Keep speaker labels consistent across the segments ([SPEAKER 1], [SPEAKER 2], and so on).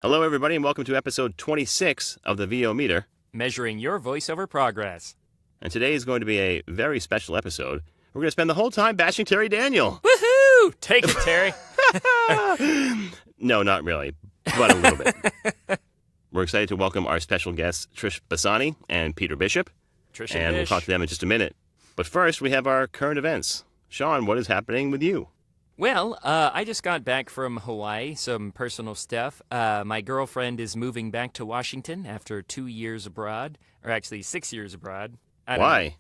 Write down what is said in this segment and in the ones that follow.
[SPEAKER 1] Hello, everybody, and welcome to episode 26 of the VO Meter.
[SPEAKER 2] Measuring your voiceover progress.
[SPEAKER 1] And today is going to be a very special episode. We're going to spend the whole time bashing Terry Daniel.
[SPEAKER 2] Woohoo! Take it, Terry.
[SPEAKER 1] No, not really, but a little bit. We're excited to welcome our special guests, Trish Basanyi and Peter Bishop.
[SPEAKER 2] Trish
[SPEAKER 1] and we'll talk to them in just a minute. But first, we have our current events. Sean, what is happening with you?
[SPEAKER 2] Well, I just got back from Hawaii, some personal stuff. My girlfriend is moving back to Washington after 2 years abroad, or actually 6 years abroad.
[SPEAKER 1] Why?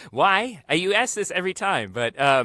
[SPEAKER 2] Why? You ask this every time, but
[SPEAKER 1] I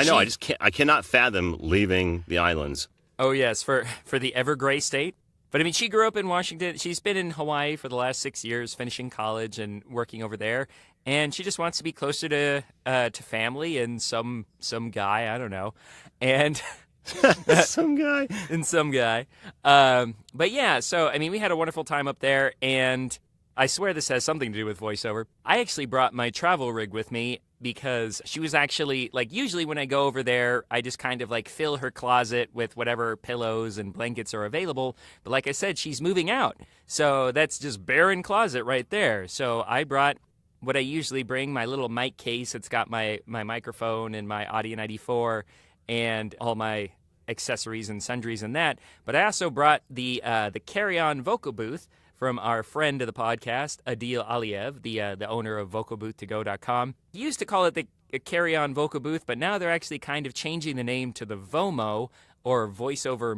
[SPEAKER 1] know. I cannot fathom leaving the islands.
[SPEAKER 2] Oh yes, for the ever gray state. But I mean, she grew up in Washington. She's been in Hawaii for the last 6 years, finishing college and working over there. And she just wants to be closer to family and some guy, I don't know, and
[SPEAKER 1] some guy.
[SPEAKER 2] But yeah, so I mean, we had a wonderful time up there, and I swear this has something to do with voiceover. I actually brought my travel rig with me because she was actually, like, usually when I go over there, I just kind of like fill her closet with whatever pillows and blankets are available. But like I said, she's moving out, so that's just barren closet right there. So I brought what I usually bring, my little mic case. It's got my microphone and my Audio 94 and all my accessories and sundries and that. But I also brought the carry-on vocal booth from our friend of the podcast, Adil Aliyev, the owner of vocalbooth2go.com. He used to call it the carry-on vocal booth, but now they're actually kind of changing the name to the VOMO, or voiceover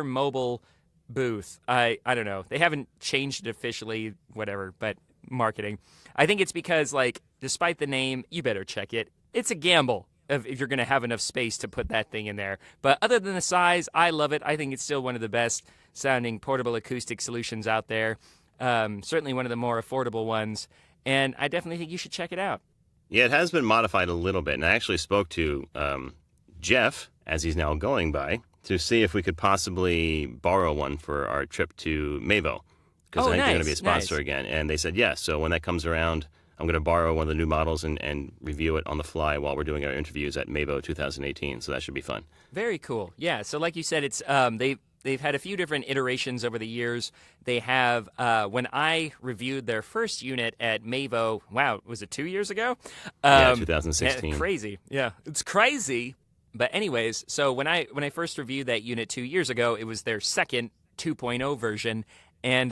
[SPEAKER 2] mobile booth. I don't know. They haven't changed it officially, whatever, but marketing. I think it's because, like, despite the name, you better check it. It's a gamble if you're going to have enough space to put that thing in there. But other than the size, I love it. I think it's still one of the best sounding portable acoustic solutions out there. Certainly one of the more affordable ones. And I definitely think you should check it out.
[SPEAKER 1] Yeah, it has been modified a little bit. And I actually spoke to Jeff, as he's now going by, to see if we could possibly borrow one for our trip to Mavo. Because I think they're going to be a sponsor again. And they said yes. So when that comes around, I'm going to borrow one of the new models and review it on the fly while we're doing our interviews at Mavo 2018. So that should be fun.
[SPEAKER 2] Very cool. Yeah. So like you said, it's they've had a few different iterations over the years. They have, when I reviewed their first unit at Mavo, wow, was it 2 years ago?
[SPEAKER 1] Yeah, 2016.
[SPEAKER 2] Crazy. Yeah, it's crazy. But anyways, so when I first reviewed that unit 2 years ago, it was their second 2.0 version. And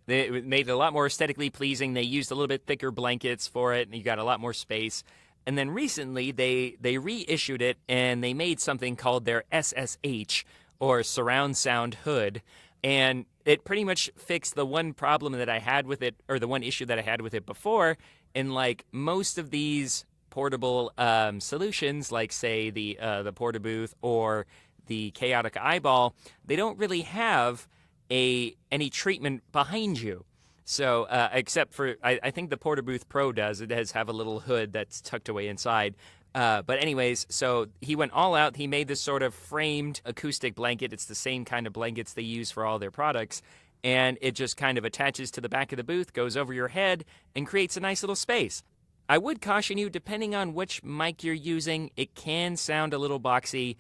[SPEAKER 2] they made it a lot more aesthetically pleasing. They used a little bit thicker blankets for it, and you got a lot more space. And then recently, they reissued it, and they made something called their SSH, or Surround Sound Hood. And it pretty much fixed the one problem that I had with it, or the one issue that I had with it before. And like most of these portable solutions, like say the Portabooth or the Chaotic Eyeball, they don't really have any treatment behind you. So except for, I think the Portabooth Pro does. It does have a little hood that's tucked away inside. But anyways, so he went all out. He made this sort of framed acoustic blanket. It's the same kind of blankets they use for all their products. And it just kind of attaches to the back of the booth, goes over your head, and creates a nice little space. I would caution you, depending on which mic you're using, it can sound a little boxy.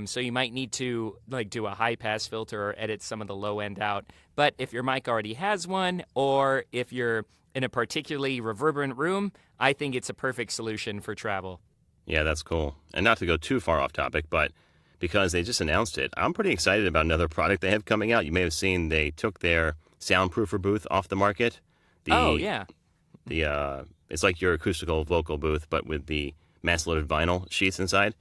[SPEAKER 2] So you might need to like do a high pass filter or edit some of the low end out. But if your mic already has one, or if you're in a particularly reverberant room, I think it's a perfect solution for travel.
[SPEAKER 1] Yeah, that's cool. And not to go too far off topic, but because they just announced it, I'm pretty excited about another product they have coming out. You may have seen they took their soundproofer booth off the market. It's like your acoustical vocal booth, but with the mass-loaded vinyl sheaths inside.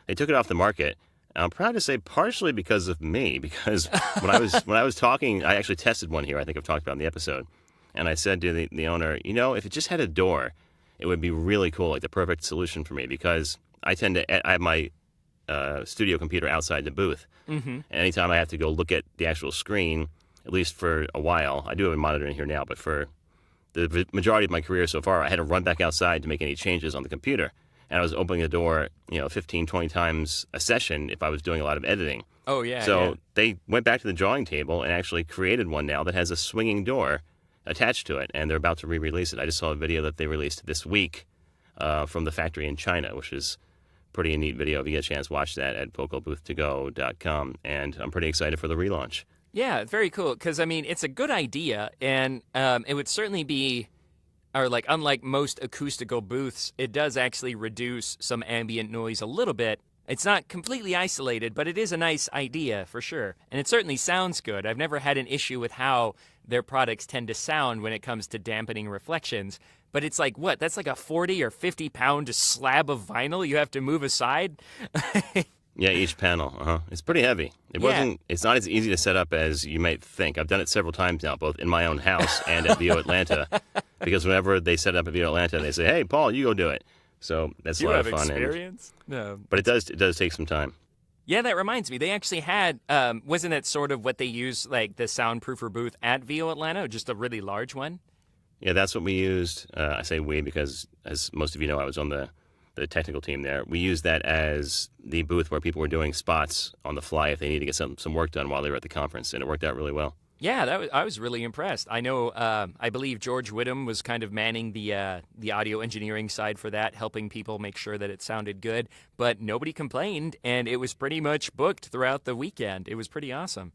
[SPEAKER 1] They took it off the market. I'm proud to say partially because of me, because when I was talking, I actually tested one here. I think I've talked about in the episode. And I said to the owner, if it just had a door, it would be really cool, like the perfect solution for me, because I have my studio computer outside the booth. Mm-hmm. And anytime I have to go look at the actual screen, at least for a while, I do have a monitor in here now, but for the majority of my career so far, I had to run back outside to make any changes on the computer. And I was opening the door, 15, 20 times a session if I was doing a lot of editing.
[SPEAKER 2] Oh, yeah.
[SPEAKER 1] So they went back to the drawing table and actually created one now that has a swinging door attached to it, and they're about to re-release it. I just saw a video that they released this week from the factory in China, which is pretty neat video. If you get a chance, watch that at vocalbooth2go.com. And I'm pretty excited for the relaunch.
[SPEAKER 2] Yeah, very cool. Because, I mean, it's a good idea, and it would certainly be, or like, unlike most acoustical booths, it does actually reduce some ambient noise a little bit. It's not completely isolated, but it is a nice idea for sure. And it certainly sounds good. I've never had an issue with how their products tend to sound when it comes to dampening reflections. But it's like, what? That's like a 40 or 50 pound slab of vinyl you have to move aside?
[SPEAKER 1] Yeah, each panel. It's pretty heavy. It's not as easy to set up as you might think. I've done it several times now, both in my own house and at VO Atlanta. Because whenever they set up at VO Atlanta, they say, "Hey, Paul, you go do it." So that's a lot of fun.
[SPEAKER 2] Experience? No.
[SPEAKER 1] But it does take some time.
[SPEAKER 2] Yeah, that reminds me. They actually had, wasn't that sort of what they used, like the soundproofer booth at VO Atlanta, just a really large one?
[SPEAKER 1] Yeah, that's what we used. I say we because, as most of you know, I was on the technical team there. We used that as the booth where people were doing spots on the fly if they needed to get some work done while they were at the conference, and it worked out really well.
[SPEAKER 2] Yeah, I was really impressed. I know, I believe George Whittam was kind of manning the audio engineering side for that, helping people make sure that it sounded good. But nobody complained, and it was pretty much booked throughout the weekend. It was pretty awesome.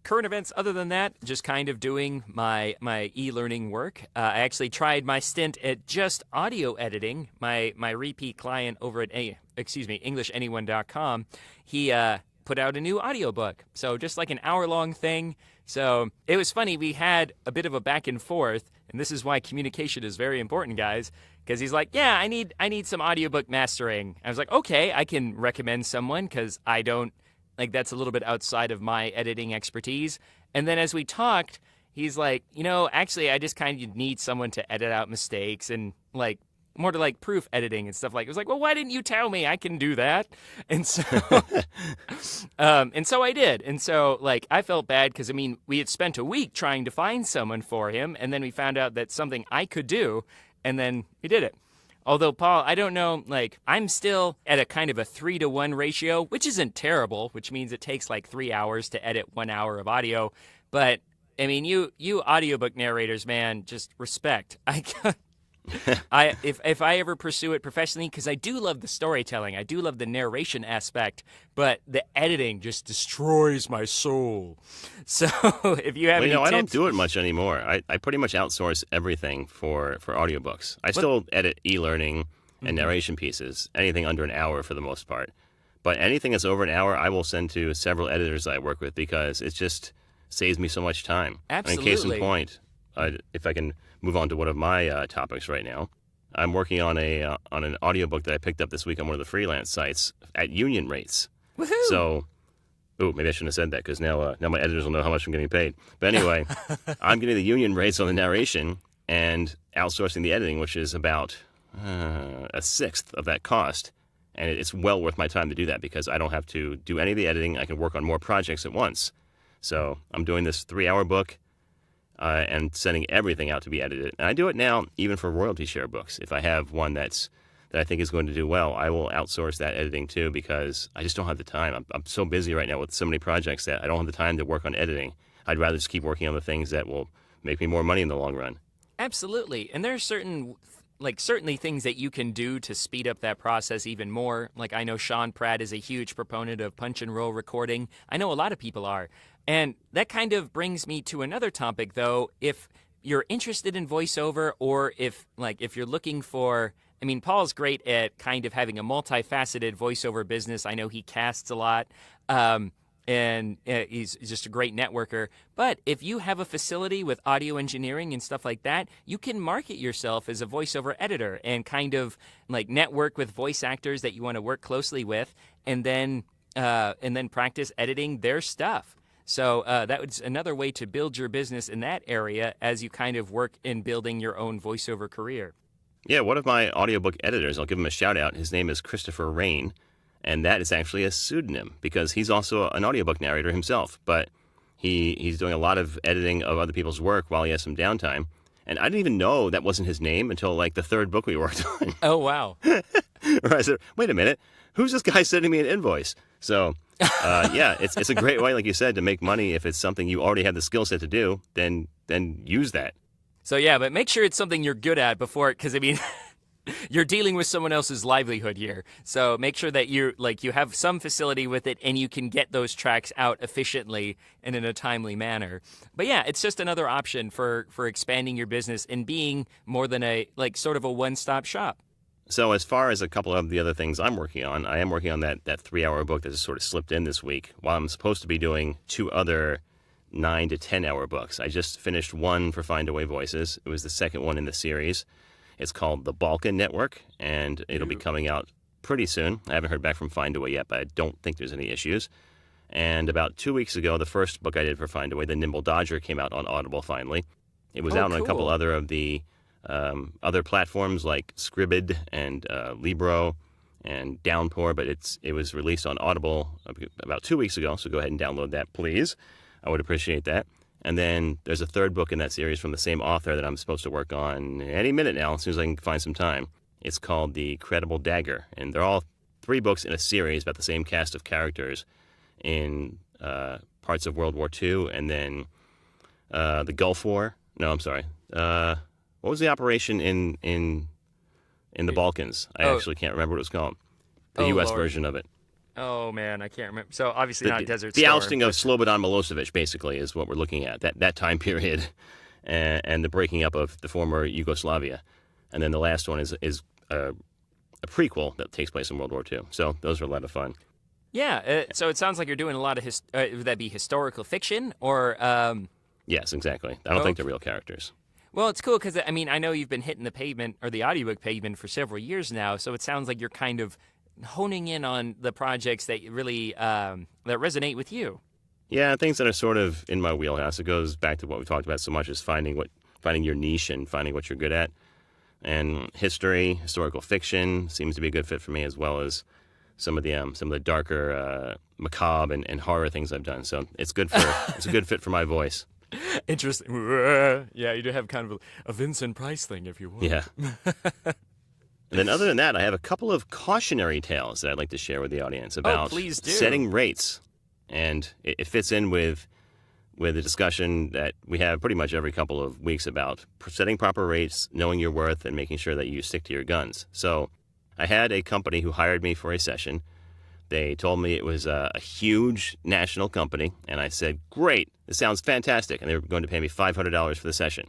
[SPEAKER 2] Current events other than that, just kind of doing my e-learning work. I actually tried my stint at just audio editing. My repeat client over at EnglishAnyone.com, he put out a new audiobook. So just like an hour-long thing. So it was funny. We had a bit of a back and forth, and this is why communication is very important, guys. Because he's like, "Yeah, I need some audiobook mastering." I was like, "Okay, I can recommend someone because I don't that's a little bit outside of my editing expertise." And then as we talked, he's like, "Actually, I just kind of need someone to edit out mistakes and more to proof editing and stuff like." It was like, "Well, why didn't you tell me? I can do that." And so, and so I did. And so I felt bad because we had spent a week trying to find someone for him, and then we found out that something I could do, and then we did it. Although, Paul, I don't know, I'm still at a kind of a 3-to-1 ratio, which isn't terrible, which means it takes 3 hours to edit 1 hour of audio. But, you audiobook narrators, man, just respect. If I ever pursue it professionally, because I do love the storytelling, I do love the narration aspect, but the editing just destroys my soul. So if you have any tips...
[SPEAKER 1] I don't do it much anymore. I pretty much outsource everything for audiobooks. I still edit e-learning and narration pieces, anything under an hour for the most part. But anything that's over an hour, I will send to several editors I work with because it just saves me so much time.
[SPEAKER 2] Absolutely.
[SPEAKER 1] Case in point, if I can move on to one of my topics right now. I'm working on an audiobook that I picked up this week on one of the freelance sites at union rates.
[SPEAKER 2] Woohoo!
[SPEAKER 1] So, maybe I shouldn't have said that because now my editors will know how much I'm getting paid. But anyway, I'm getting the union rates on the narration and outsourcing the editing, which is about a sixth of that cost. And it's well worth my time to do that because I don't have to do any of the editing. I can work on more projects at once. So I'm doing this 3-hour book. And sending everything out to be edited. And I do it now even for royalty share books. If I have one that I think is going to do well, I will outsource that editing too because I just don't have the time. I'm so busy right now with so many projects that I don't have the time to work on editing. I'd rather just keep working on the things that will make me more money in the long run.
[SPEAKER 2] Absolutely. And there are certainly things that you can do to speed up that process even more. I know Sean Pratt is a huge proponent of punch and roll recording. I know a lot of people are. And that kind of brings me to another topic, though. If you're interested in voiceover or if you're looking for, Paul's great at kind of having a multifaceted voiceover business. I know he casts a lot. And he's just a great networker. But if you have a facility with audio engineering and stuff like that, you can market yourself as a voiceover editor and kind of network with voice actors that you want to work closely with, and then practice editing their stuff. So that was another way to build your business in that area as you kind of work in building your own voiceover career.
[SPEAKER 1] Yeah, one of my audiobook editors, I'll give him a shout out. His name is Christopher Rain. And that is actually a pseudonym because he's also an audiobook narrator himself. But he's doing a lot of editing of other people's work while he has some downtime. And I didn't even know that wasn't his name until the third book we worked on.
[SPEAKER 2] Oh, wow.
[SPEAKER 1] Where I said, wait a minute, who's this guy sending me an invoice? So, yeah, it's a great way, like you said, to make money. If it's something you already have the skill set to do, then use that.
[SPEAKER 2] So, yeah, but make sure it's something you're good at before, because, You're dealing with someone else's livelihood here. So make sure that you have some facility with it and you can get those tracks out efficiently and in a timely manner. But yeah, it's just another option for expanding your business and being more than a sort of a one-stop shop.
[SPEAKER 1] So as far as a couple of the other things I'm working on, I am working on that 3-hour book that just sort of slipped in this week, while I'm supposed to be doing 2 other 9 to 10-hour books. I just finished one for Find Away Voices. It was the second one in the series. It's called The Balkan Network, and it'll be coming out pretty soon. I haven't heard back from Find Away yet, but I don't think there's any issues. And about 2 weeks ago, the first book I did for Find Away, The Nimble Dodger, came out on Audible finally. It was out on a couple other of the other platforms like Scribd and Libro and Downpour, but it was released on Audible about 2 weeks ago, so go ahead and download that, please. I would appreciate that. And then there's a third book in that series from the same author that I'm supposed to work on any minute now, as soon as I can find some time. It's called The Credible Dagger, and they're all 3 books in a series about the same cast of characters in parts of World War II, and then the Gulf War. No, I'm sorry. What was the operation in the Balkans? I actually can't remember what it was called. The U.S. version of it.
[SPEAKER 2] Oh, man, I can't remember. So obviously not Desert
[SPEAKER 1] Storm. The ousting of
[SPEAKER 2] but...
[SPEAKER 1] Slobodan Milosevic, basically, is what we're looking at, that time period, and the breaking up of the former Yugoslavia. And then the last one is a prequel that takes place in World War II. So those are a lot of fun.
[SPEAKER 2] Yeah, so it sounds like you're doing a lot of, would that be historical fiction or...
[SPEAKER 1] Yes, exactly. I don't think they're real characters.
[SPEAKER 2] Well, it's cool because, I mean, I know you've been hitting the pavement or the audiobook pavement for several years now, so it sounds like you're kind of honing in on the projects that really that resonate with you.
[SPEAKER 1] Yeah, things that are sort of in my wheelhouse. It goes back to what we talked about so much, is finding your niche and finding what you're good at. And historical fiction seems to be a good fit for me, as well as some of the darker macabre and horror things I've done. So it's a good fit for my voice.
[SPEAKER 2] Interesting. Yeah, you do have kind of a Vincent Price thing, if you want.
[SPEAKER 1] Yeah. And then other than that, I have a couple of cautionary tales that I'd like to share with the audience about setting rates. And it fits in with the discussion that we have pretty much every couple of weeks about setting proper rates, knowing your worth, and making sure that you stick to your guns. So I had a company who hired me for a session. They told me it was a huge national company, and I said, great, this sounds fantastic. And they were going to pay me $500 for the session,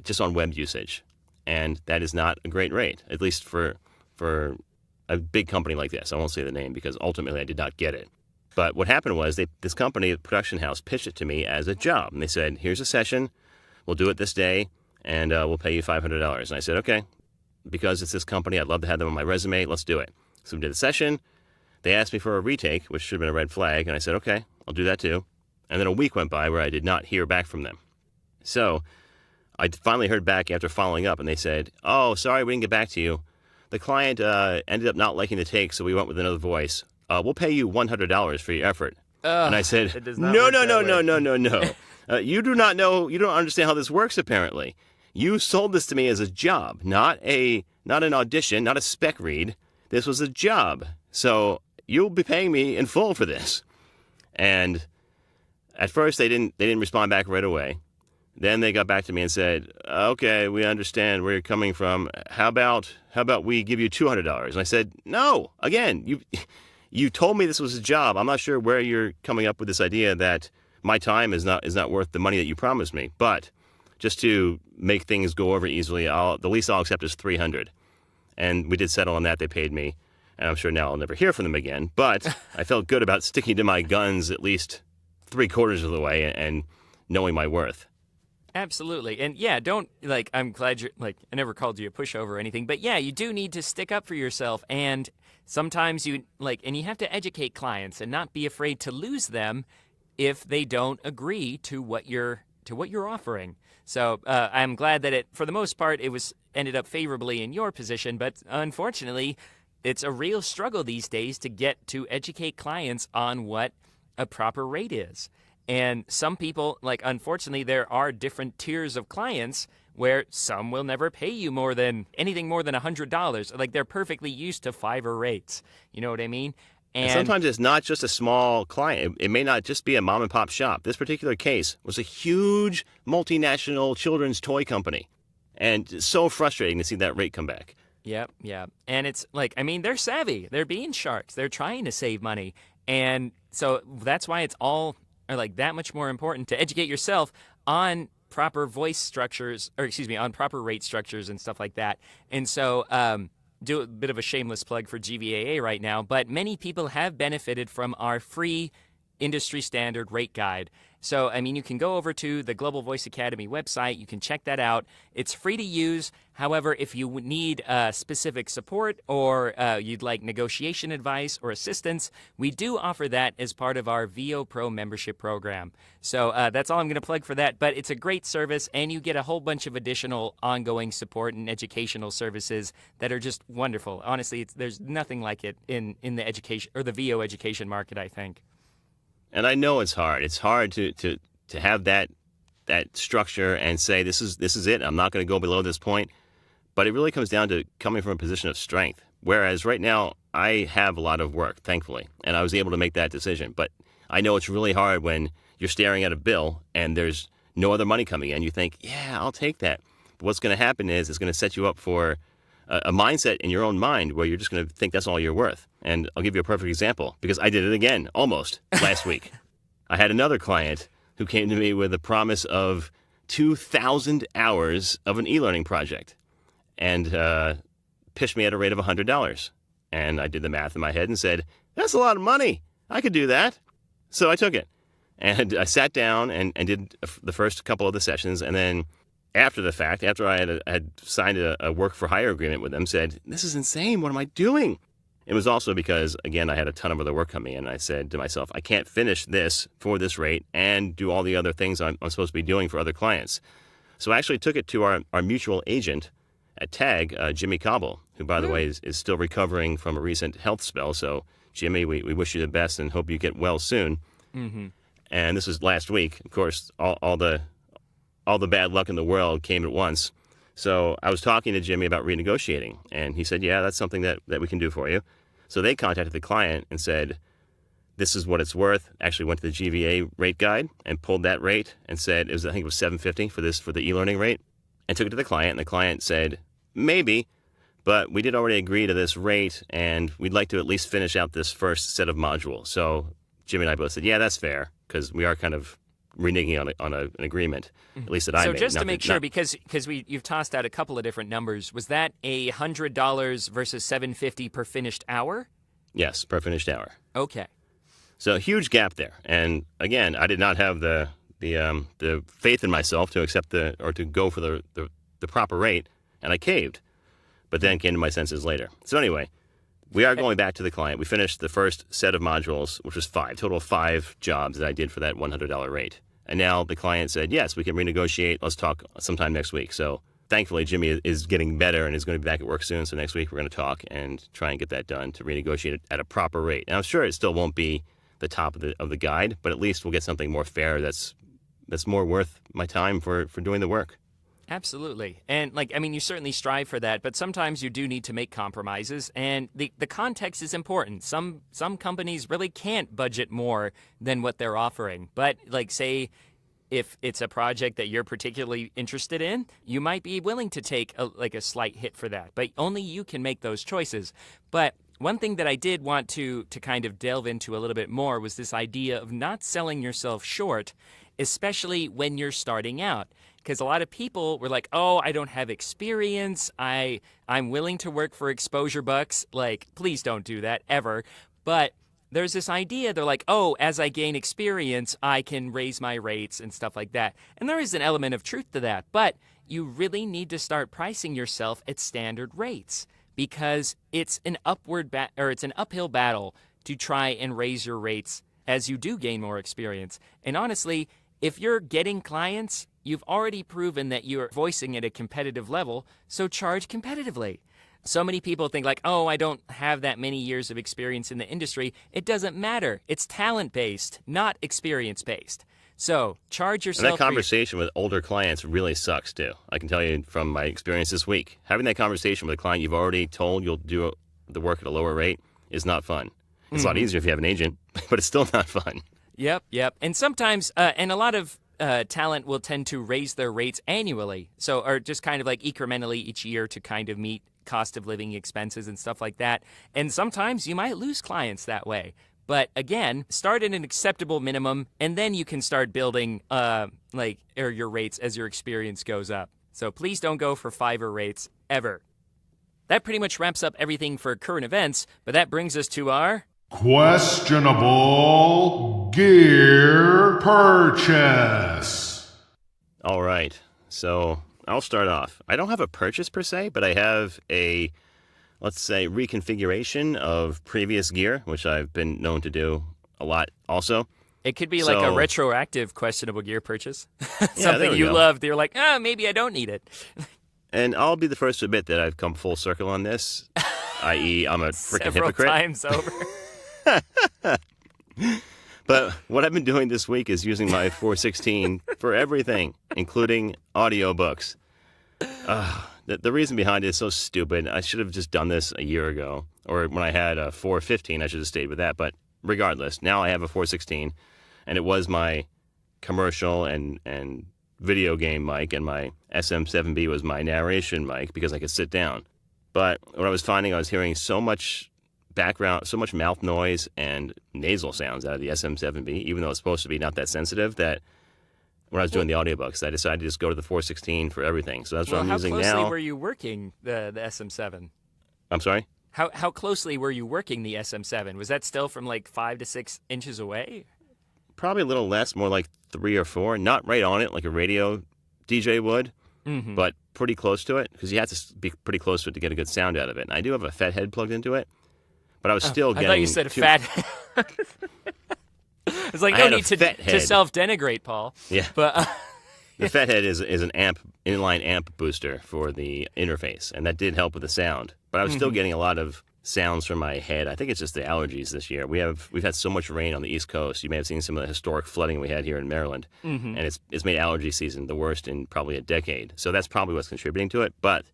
[SPEAKER 1] just on web usage. And that is not a great rate, at least for a big company like this. I won't say the name because ultimately I did not get it. But what happened was this company, the production house, pitched it to me as a job. And they said, here's a session, we'll do it this day, and we'll pay you $500. And I said, okay, because it's this company, I'd love to have them on my resume, let's do it. So we did the session. They asked me for a retake, which should have been a red flag, and I said, okay, I'll do that too. And then a week went by where I did not hear back from them. So I finally heard back after following up, and they said, oh, sorry, we didn't get back to you. The client ended up not liking the take, so we went with another voice. We'll pay you $100 for your effort. And I said, no. You do not know, you don't understand how this works, apparently. You sold this to me as a job, not an audition, not a spec read. This was a job. So you'll be paying me in full for this. And at first they didn't respond back right away. Then they got back to me and said, okay, we understand where you're coming from. How about we give you $200? And I said, no, again, you told me this was a job. I'm not sure where you're coming up with this idea that my time is not worth the money that you promised me. But just to make things go over easily, the least I'll accept is $300. And we did settle on that. They paid me. And I'm sure now I'll never hear from them again. But I felt good about sticking to my guns at least 3/4 of the way and knowing my worth.
[SPEAKER 2] Absolutely. And yeah, I'm glad you're, I never called you a pushover or anything, but yeah, you do need to stick up for yourself. And sometimes and you have to educate clients and not be afraid to lose them if they don't agree to what you're offering. So I'm glad that for the most part, it ended up favorably in your position, but unfortunately, it's a real struggle these days to get to educate clients on what a proper rate is. And some people, unfortunately, there are different tiers of clients where some will never pay you anything more than $100. They're perfectly used to Fiverr rates. You know what I mean?
[SPEAKER 1] And sometimes it's not just a small client. It may not just be a mom and pop shop. This particular case was a huge multinational children's toy company. And it's so frustrating to see that rate come back.
[SPEAKER 2] Yep, yeah. And it's like, I mean, they're savvy. They're being sharks. They're trying to save money. And so that's why it's all or like that much more important to educate yourself on proper voice structures, or excuse me, on proper rate structures and stuff like that. And so do a bit of a shameless plug for GVAA right now, but many people have benefited from our free industry standard rate guide. So, I mean, you can go over to the Global Voice Academy website. You can check that out. It's free to use. However, if you need specific support or you'd like negotiation advice or assistance, we do offer that as part of our VO Pro membership program. So that's all I'm going to plug for that. But it's a great service, and you get a whole bunch of additional ongoing support and educational services that are just wonderful. Honestly, there's nothing like it in the education or the VO education market, I think.
[SPEAKER 1] And I know it's hard. It's hard to have that structure and say this is it. I'm not going to go below this point. But it really comes down to coming from a position of strength. Whereas right now I have a lot of work, thankfully, and I was able to make that decision. But I know it's really hard when you're staring at a bill and there's no other money coming in. You think, yeah, I'll take that. But what's going to happen is it's going to set you up for a mindset in your own mind where you're just going to think that's all you're worth. And I'll give you a perfect example because I did it again almost last week. I had another client who came to me with a promise of 2,000 hours of an e-learning project and pitched me at a rate of $100. And I did the math in my head and said, that's a lot of money. I could do that. So I took it. And I sat down and did the first couple of the sessions, and then after the fact, after I had signed a work-for-hire agreement with them, said, this is insane. What am I doing? It was also because, again, I had a ton of other work coming in. And I said to myself, I can't finish this for this rate and do all the other things I'm supposed to be doing for other clients. So I actually took it to our mutual agent at TAG, Jimmy Cobble, who, by the way, is still recovering from a recent health spell. So, Jimmy, we wish you the best and hope you get well soon. Mm-hmm. And this was last week. Of course, all the bad luck in the world came at once. So I was talking to Jimmy about renegotiating, and he said, yeah, that's something that we can do for you. So they contacted the client and said, this is what it's worth. Actually went to the GVA rate guide and pulled that rate and said, I think it was $750 for the e-learning rate, and took it to the client. And the client said, maybe, but we did already agree to this rate, and we'd like to at least finish out this first set of modules. So Jimmy and I both said, yeah, that's fair, because we are kind of reneging on an agreement, at least that I made.
[SPEAKER 2] So just to make sure, because you've tossed out a couple of different numbers, was that $100 versus $750 per finished hour?
[SPEAKER 1] Yes, per finished hour.
[SPEAKER 2] Okay.
[SPEAKER 1] So a huge gap there. And again, I did not have the faith in myself to accept or to go for the proper rate, and I caved. But then came to my senses later. So anyway, we are going back to the client. We finished the first set of modules, which was total of 5 jobs that I did for that $100 rate. And now the client said, yes, we can renegotiate. Let's talk sometime next week. So thankfully, Jimmy is getting better and is going to be back at work soon. So next week, we're going to talk and try and get that done to renegotiate it at a proper rate. And I'm sure it still won't be the top of the guide, but at least we'll get something more fair that's more worth my time for doing the work.
[SPEAKER 2] Absolutely. And you certainly strive for that, but sometimes you do need to make compromises, and the context is important. Some companies really can't budget more than what they're offering. But say if it's a project that you're particularly interested in, you might be willing to take a slight hit for that, but only you can make those choices. But one thing that I did want to kind of delve into a little bit more was this idea of not selling yourself short, especially when you're starting out. Because a lot of people were like, oh, I don't have experience. I'm willing to work for exposure bucks. Please don't do that ever. But there's this idea. They're like, oh, as I gain experience, I can raise my rates and stuff like that. And there is an element of truth to that. But you really need to start pricing yourself at standard rates because it's an uphill battle to try and raise your rates as you do gain more experience. And honestly, if you're getting clients, you've already proven that you're voicing at a competitive level, so charge competitively. So many people think oh, I don't have that many years of experience in the industry. It doesn't matter. It's talent-based, not experience-based. So charge yourself.
[SPEAKER 1] And that conversation with older clients really sucks, too. I can tell you from my experience this week. Having that conversation with a client you've already told you'll do the work at a lower rate is not fun. It's a lot easier if you have an agent, but it's still not fun.
[SPEAKER 2] Yep. And sometimes, and a lot of talent will tend to raise their rates annually, or just kind of like incrementally each year to kind of meet cost of living expenses and stuff like that. And sometimes you might lose clients that way. But again, start at an acceptable minimum, and then you can start building your rates as your experience goes up. So please don't go for Fiverr rates ever. That pretty much wraps up everything for current events, but that brings us to our
[SPEAKER 3] questionable gear purchase.
[SPEAKER 1] All right, so I'll start off. I don't have a purchase per se, but I have a, let's say, reconfiguration of previous gear, which I've been known to do a lot also.
[SPEAKER 2] It could be like a retroactive questionable gear purchase.
[SPEAKER 1] Yeah,
[SPEAKER 2] something you loved. You're like, maybe I don't need it.
[SPEAKER 1] And I'll be the first to admit that I've come full circle on this, i.e. I'm a freaking hypocrite.
[SPEAKER 2] Several times over.
[SPEAKER 1] But what I've been doing this week is using my 416 for everything, including audiobooks. The reason behind it is so stupid. I should have just done this a year ago. Or when I had a 415, I should have stayed with that. But regardless, now I have a 416, and it was my commercial and video game mic, and my SM7B was my narration mic because I could sit down. But what I was finding, I was hearing so much background, so much mouth noise and nasal sounds out of the SM7B, even though it's supposed to be not that sensitive, that when I was doing the audiobooks, I decided to just go to the 416 for everything. So that's what I'm using now.
[SPEAKER 2] How closely were you working the SM7?
[SPEAKER 1] I'm sorry?
[SPEAKER 2] How closely were you working the SM7? Was that still from like 5 to 6 inches away?
[SPEAKER 1] Probably a little less, more like 3 or 4. Not right on it like a radio DJ would, but pretty close to it, because you have to be pretty close to it to get a good sound out of it. And I do have a fat head plugged into it, but I was still getting...
[SPEAKER 2] I thought you said fat head. It's like, no need to self-denigrate, Paul.
[SPEAKER 1] Yeah.
[SPEAKER 2] But
[SPEAKER 1] the fat head is an inline amp booster for the interface, and that did help with the sound. But I was still getting a lot of sounds from my head. I think it's just the allergies this year. We've had so much rain on the East Coast. You may have seen some of the historic flooding we had here in Maryland, and it's made allergy season the worst in probably a decade. So that's probably what's contributing to it. But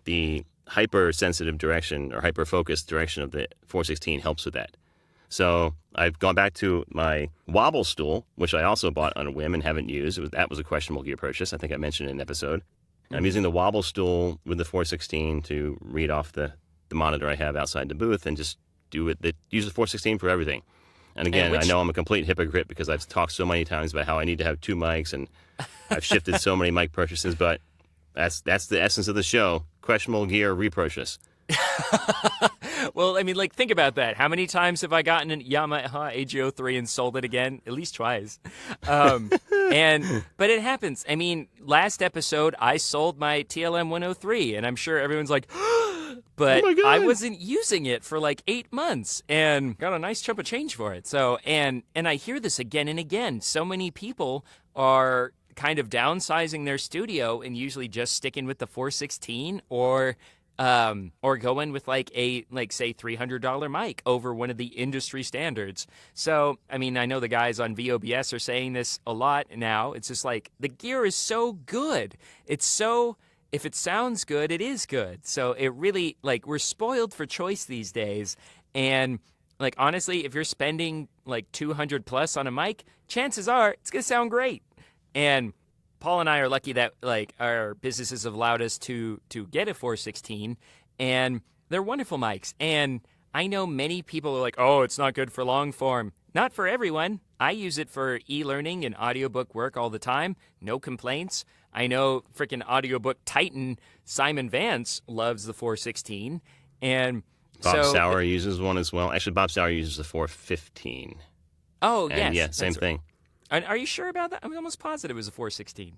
[SPEAKER 1] the hypersensitive direction or hyper-focused direction of the 416 helps with that. So I've gone back to my wobble stool, which I also bought on a whim and haven't used. That was a questionable gear purchase. I think I mentioned in an episode. I'm using the wobble stool with the 416 to read off the monitor I have outside the booth and just use the 416 for everything. And again, I know I'm a complete hypocrite because I've talked so many times about how I need to have 2 mics, and I've shifted so many mic purchases, but that's the essence of the show. Questionable gear repurchase.
[SPEAKER 2] Well, I mean, like, think about that. How many times have I gotten an Yamaha AG03 and sold it again? At least twice. But it happens. I mean, last episode, I sold my TLM 103, and I'm sure everyone's like, but I wasn't using it for like 8 months and got a nice chunk of change for it. So, and I hear this again and again. So many people are kind of downsizing their studio and usually just sticking with the 416 or going with say $300 mic over one of the industry standards. So, I mean, I know the guys on VOBS are saying this a lot now. It's just like, the gear is so good. If it sounds good, it is good. So it really, we're spoiled for choice these days. And honestly, if you're spending $200 plus on a mic, chances are it's going to sound great. And Paul and I are lucky that our businesses have allowed us to get a 416, and they're wonderful mics. And I know many people are like, oh, it's not good for long form. Not for everyone. I use it for e-learning and audiobook work all the time. No complaints. I know freaking audiobook titan Simon Vance loves the 416. And
[SPEAKER 1] Bob Sauer uses one as well. Actually, Bob Sauer uses the 415.
[SPEAKER 2] Oh,
[SPEAKER 1] and
[SPEAKER 2] yes.
[SPEAKER 1] Yeah, same thing.
[SPEAKER 2] Are you sure about that? I'm almost positive it was a 416.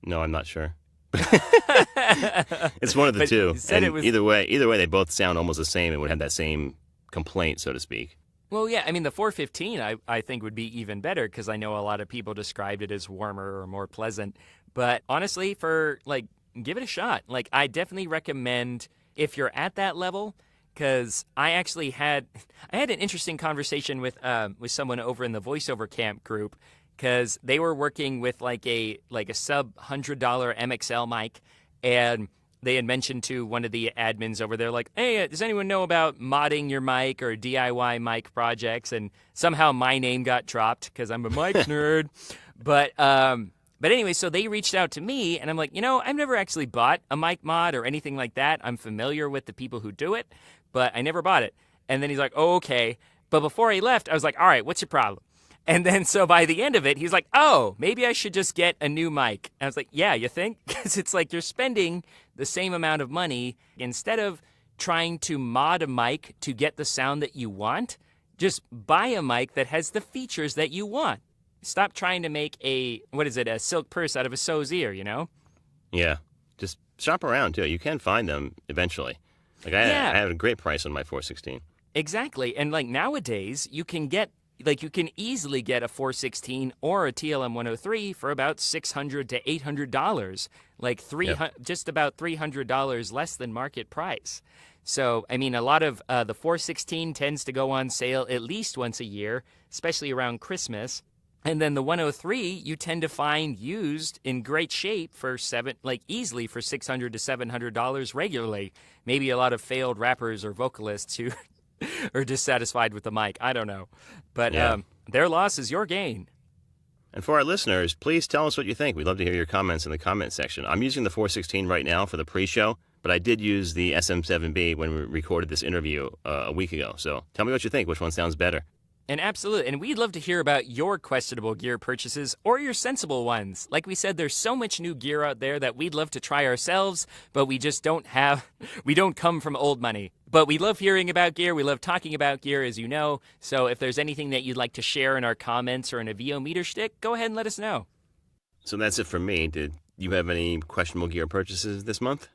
[SPEAKER 1] No, I'm not sure. It's one of the two. And either way, they both sound almost the same and would have that same complaint, so to speak.
[SPEAKER 2] Well, yeah, I mean, the 415 I think would be even better because I know a lot of people described it as warmer or more pleasant. But honestly, give it a shot. I definitely recommend if you're at that level, because I actually had an interesting conversation with someone over in the voiceover camp group, because they were working with a sub $100 MXL mic, and they had mentioned to one of the admins over there, like, hey, does anyone know about modding your mic or DIY mic projects? And somehow my name got dropped because I'm a mic nerd. But anyway, so they reached out to me, and I'm like, I've never actually bought a mic mod or anything like that. I'm familiar with the people who do it, but I never bought it. And then he's like, oh, okay. But before he left, I was like, all right, what's your problem? And then so by the end of it, he's like, oh, maybe I should just get a new mic. And I was like, yeah, you think? Because it's like you're spending the same amount of money. Instead of trying to mod a mic to get the sound that you want, just buy a mic that has the features that you want. Stop trying to make a silk purse out of a sow's ear,
[SPEAKER 1] Yeah. Just shop around, too. You can find them eventually. Like, I had a great price on my 416.
[SPEAKER 2] Exactly. And, like, nowadays, you can easily get a 416 or a TLM 103 for about $600 to $800, like just about $300 less than market price. So, I mean, a lot of the 416 tends to go on sale at least once a year, especially around Christmas. And then the 103 you tend to find used in great shape for easily for $600 to $700 regularly. Maybe a lot of failed rappers or vocalists who are dissatisfied with the mic. I don't know. But their loss is your gain.
[SPEAKER 1] And for our listeners, please tell us what you think. We'd love to hear your comments in the comment section. I'm using the 416 right now for the pre-show, but I did use the SM7B when we recorded this interview a week ago. So tell me what you think. Which one sounds better?
[SPEAKER 2] And absolutely. And we'd love to hear about your questionable gear purchases or your sensible ones. Like we said, there's so much new gear out there that we'd love to try ourselves, but we just don't come from old money. But we love hearing about gear. We love talking about gear, as you know. So if there's anything that you'd like to share in our comments or in a VO Meter Schtick, go ahead and let us know.
[SPEAKER 1] So that's it from me. Did you have any questionable gear purchases this month?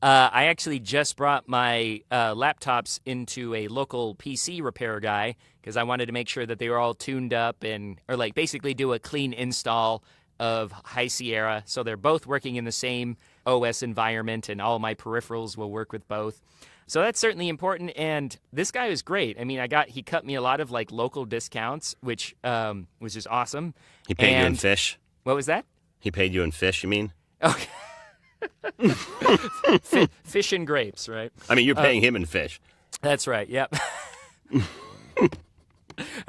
[SPEAKER 2] I actually just brought my laptops into a local PC repair guy because I wanted to make sure that they were all tuned up or basically do a clean install of High Sierra. So they're both working in the same OS environment and all my peripherals will work with both. So that's certainly important. And this guy was great. I mean, he cut me a lot of local discounts, which was just awesome.
[SPEAKER 1] He paid you in fish?
[SPEAKER 2] What was that?
[SPEAKER 1] He paid you in fish, you mean?
[SPEAKER 2] Okay. Fish and grapes, right?
[SPEAKER 1] I mean, you're paying him in fish.
[SPEAKER 2] That's right. Yep.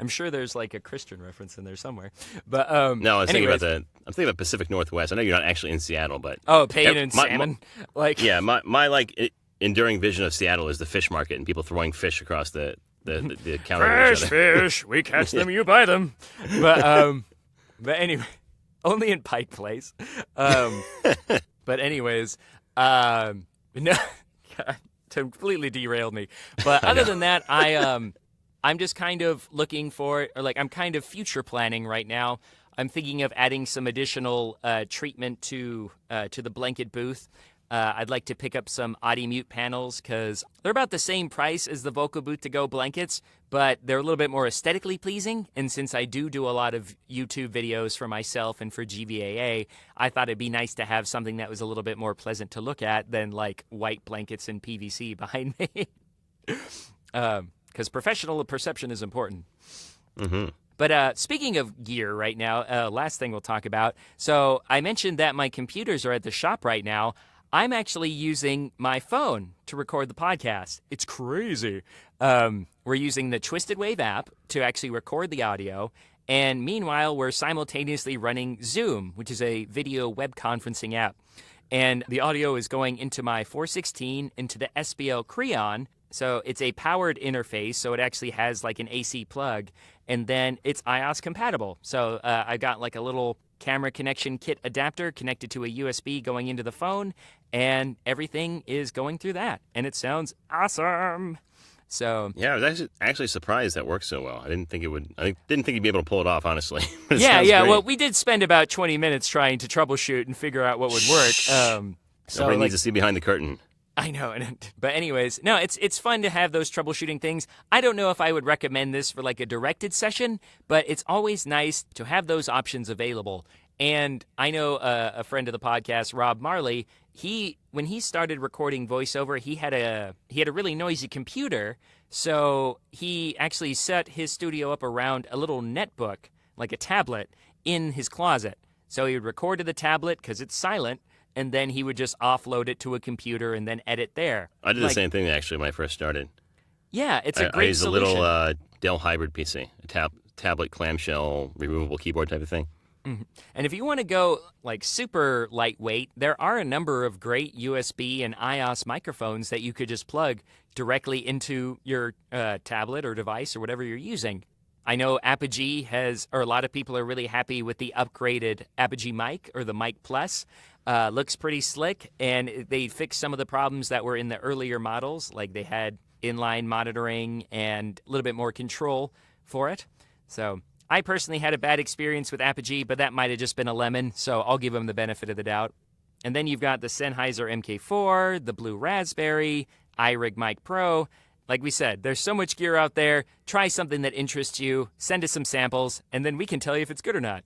[SPEAKER 2] I'm sure there's a Christian reference in there somewhere. But
[SPEAKER 1] no, I'm thinking about Pacific Northwest. I know you're not actually in Seattle, but
[SPEAKER 2] paying in salmon.
[SPEAKER 1] My enduring vision of Seattle is the fish market and people throwing fish across the counter.
[SPEAKER 2] Fish. We catch them, you buy them. But anyway, only in Pike Place. But anyways, no, God, completely derailed me. But other than that, I'm just kind of looking for, I'm kind of future planning right now. I'm thinking of adding some additional treatment to the blanket booth. I'd like to pick up some Audi Mute panels because they're about the same price as the Vocal Booth To Go blankets, but they're a little bit more aesthetically pleasing. And since I do a lot of YouTube videos for myself and for GVAA, I thought it'd be nice to have something that was a little bit more pleasant to look at than white blankets and PVC behind me. Because professional perception is important.
[SPEAKER 1] Mm-hmm.
[SPEAKER 2] But speaking of gear right now, last thing we'll talk about. So I mentioned that my computers are at the shop right now. I'm actually using my phone to record the podcast. It's crazy. We're using the Twisted Wave app to actually record the audio. And meanwhile, we're simultaneously running Zoom, which is a video web conferencing app. And the audio is going into my 416 into the SBL Creon. So it's a powered interface, so it actually has an AC plug. And then it's iOS compatible. So I got a little camera connection kit adapter connected to a USB going into the phone, and everything is going through that. And it sounds awesome. So
[SPEAKER 1] yeah, I was actually surprised that worked so well. I didn't think it would. I didn't think you'd be able to pull it off, honestly.
[SPEAKER 2] Yeah.
[SPEAKER 1] Great.
[SPEAKER 2] Well, we did spend about 20 minutes trying to troubleshoot and figure out what would work. So
[SPEAKER 1] everybody needs to see behind the curtain.
[SPEAKER 2] I know, but anyways, no, it's fun to have those troubleshooting things. I don't know if I would recommend this for a directed session, but it's always nice to have those options available. And I know a friend of the podcast, Rob Marley. When he started recording voiceover, he had a really noisy computer, so he actually set his studio up around a little netbook, like a tablet, in his closet. So he would record to the tablet because it's silent. and then he would just offload it to a computer and then edit there.
[SPEAKER 1] I did the same thing actually when I first started.
[SPEAKER 2] Yeah, it's a
[SPEAKER 1] I
[SPEAKER 2] great
[SPEAKER 1] used
[SPEAKER 2] solution.
[SPEAKER 1] a little Dell hybrid PC, a tablet clamshell removable keyboard type of thing.
[SPEAKER 2] And if you want to go like super lightweight, there are a number of great USB and iOS microphones that you could just plug directly into your tablet or device or whatever you're using. I know Apogee or a lot of people are really happy with the upgraded Apogee mic or the Mic Plus. Looks pretty slick, and they fixed some of the problems that were in the earlier models, like they had inline monitoring and a little bit more control for it. So I personally had a bad experience with Apogee, but that might have just been a lemon, so I'll give them the benefit of the doubt. And then you've got the Sennheiser MK4, the Blue Raspberry, iRig Mic Pro. Like we said, there's so much gear out there. Try something that interests you, send us some samples, and then we can tell you if it's good or not.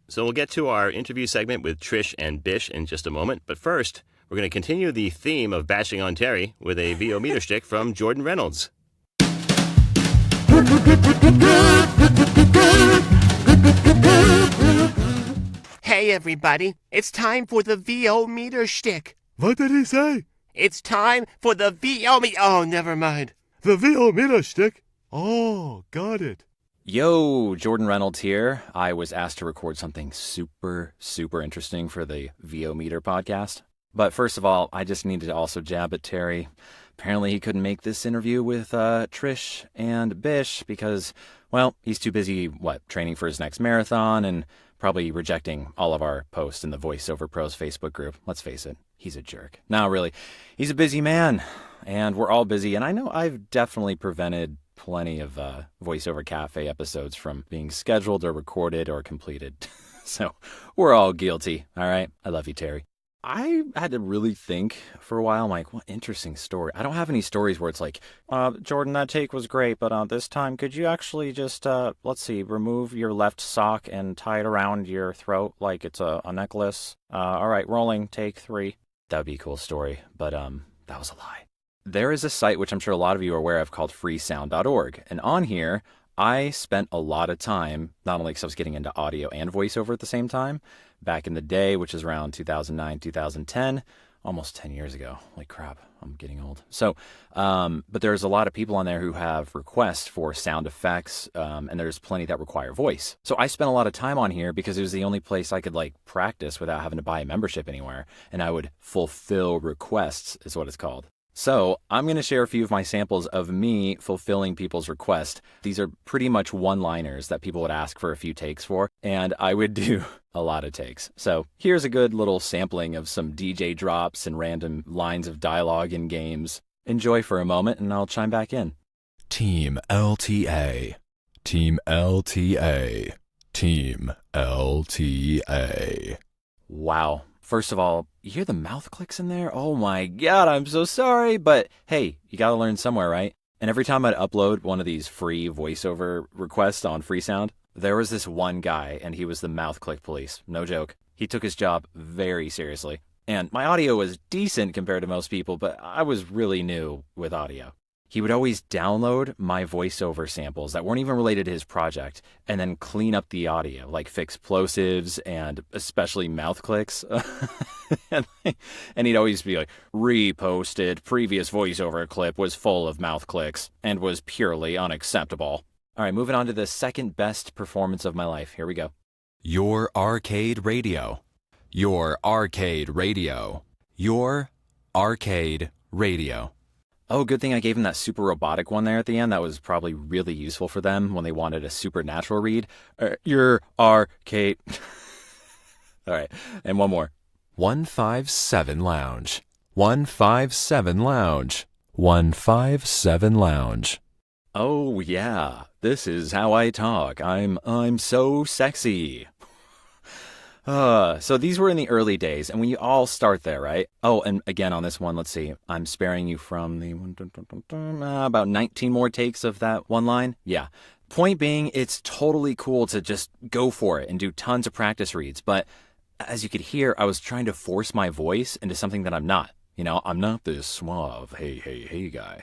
[SPEAKER 1] So we'll get to our interview segment with Trish and Bish in just a moment. But first, we're going to continue the theme of bashing on Terry with a VO Meter Schtick from Jordan Reynolds.
[SPEAKER 4] Hey everybody, it's time for the VO Meter Schtick.
[SPEAKER 5] What did he say?
[SPEAKER 4] It's time for the VO Meter... Oh, never mind.
[SPEAKER 5] The VO Meter Schtick? Oh, got it.
[SPEAKER 6] Yo, Jordan Reynolds here. I was asked to record something super interesting for the VO Meter podcast. But first of all, I just needed to also jab at Terry. Apparently he couldn't make this interview with Trish and Bish because, well, he's too busy, training for his next marathon and probably rejecting all of our posts in the VoiceOver Pros Facebook group. Let's face it, he's a jerk. No, really, he's a busy man, and we're all busy, and I know I've definitely prevented plenty of VoiceOver Cafe episodes from being scheduled or recorded or completed. So we're all guilty, all right? I love you, Terry. I had to really think for a while. I'm like, what interesting story. I don't have any stories where it's like, Jordan, that take was great, but this time, could you actually just, remove your left sock and tie it around your throat like it's a necklace? All right, rolling, take 3. That would be a cool story, but that was a lie. There is a site, which I'm sure a lot of you are aware of, called freesound.org. And on here, I spent a lot of time, not only because I was getting into audio and voiceover at the same time, back in the day, which is around 2009, 2010, almost 10 years ago. Holy crap, I'm getting old. So, but there's a lot of people on there who have requests for sound effects, and there's plenty that require voice. So I spent a lot of time on here because it was the only place I could practice without having to buy a membership anywhere, and I would fulfill requests, is what it's called. So I'm going to share a few of my samples of me fulfilling people's requests. These are pretty much one-liners that people would ask for a few takes for, and I would do a lot of takes. So here's a good little sampling of some DJ drops and random lines of dialogue in games. Enjoy for a moment, and I'll chime back in.
[SPEAKER 7] Team LTA. Team LTA. Team LTA.
[SPEAKER 6] Wow. First of all, you hear the mouth clicks in there? Oh my God, I'm so sorry. But hey, you got to learn somewhere, right? And every time I'd upload one of these free voiceover requests on Freesound, there was this one guy, and he was the mouth click police. No joke. He took his job very seriously. And my audio was decent compared to most people, but I was really new with audio. He would always download my voiceover samples that weren't even related to his project and then clean up the audio, like fix plosives and especially mouth clicks. and he'd always be like, reposted, previous voiceover clip was full of mouth clicks and was purely unacceptable. All right, moving on to the second best performance of my life. Here we go.
[SPEAKER 7] Your arcade radio. Your arcade radio. Your arcade radio.
[SPEAKER 6] Oh, good thing I gave him that super robotic one there at the end. That was probably really useful for them when they wanted a supernatural read. Your arcade. All right, and one more.
[SPEAKER 7] 157 Lounge. 157 Lounge. 157 Lounge.
[SPEAKER 6] Oh, yeah. This is how I talk. I'm so sexy. So these were in the early days, and we all start there, right? Oh, and again on this one, let's see. I'm sparing you from the about 19 more takes of that one line. Yeah. Point being, it's totally cool to just go for it and do tons of practice reads. But as you could hear, I was trying to force my voice into something that I'm not. I'm not this suave, hey guy.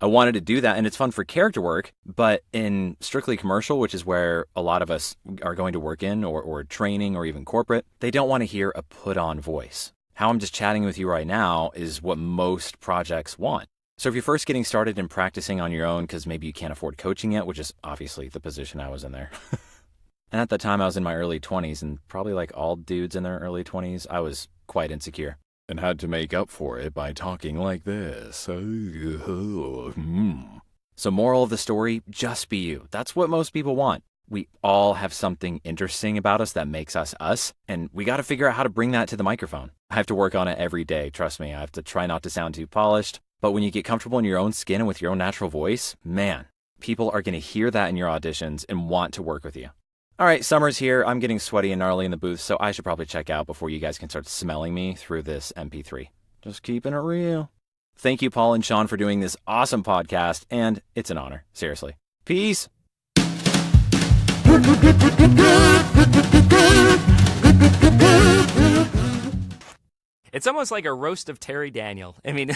[SPEAKER 6] I wanted to do that, and it's fun for character work, but in strictly commercial, which is where a lot of us are going to work in, or training, or even corporate, they don't want to hear a put-on voice. How I'm just chatting with you right now is what most projects want. So if you're first getting started in practicing on your own because maybe you can't afford coaching yet, which is obviously the position I was in there. And at that time, I was in my early 20s, and probably like all dudes in their early 20s, I was quite insecure. And had to make up for it by talking like this. So moral of the story, just be you. That's what most people want. We all have something interesting about us that makes us us, and we got to figure out how to bring that to the microphone. I have to work on it every day, trust me. I have to try not to sound too polished. But when you get comfortable in your own skin and with your own natural voice, man, people are going to hear that in your auditions and want to work with you. All right, summer's here. I'm getting sweaty and gnarly in the booth, so I should probably check out before you guys can start smelling me through this MP3. Just keeping it real. Thank you, Paul and Sean, for doing this awesome podcast, and it's an honor. Seriously. Peace.
[SPEAKER 2] It's almost like a roast of Terry Daniel. I mean,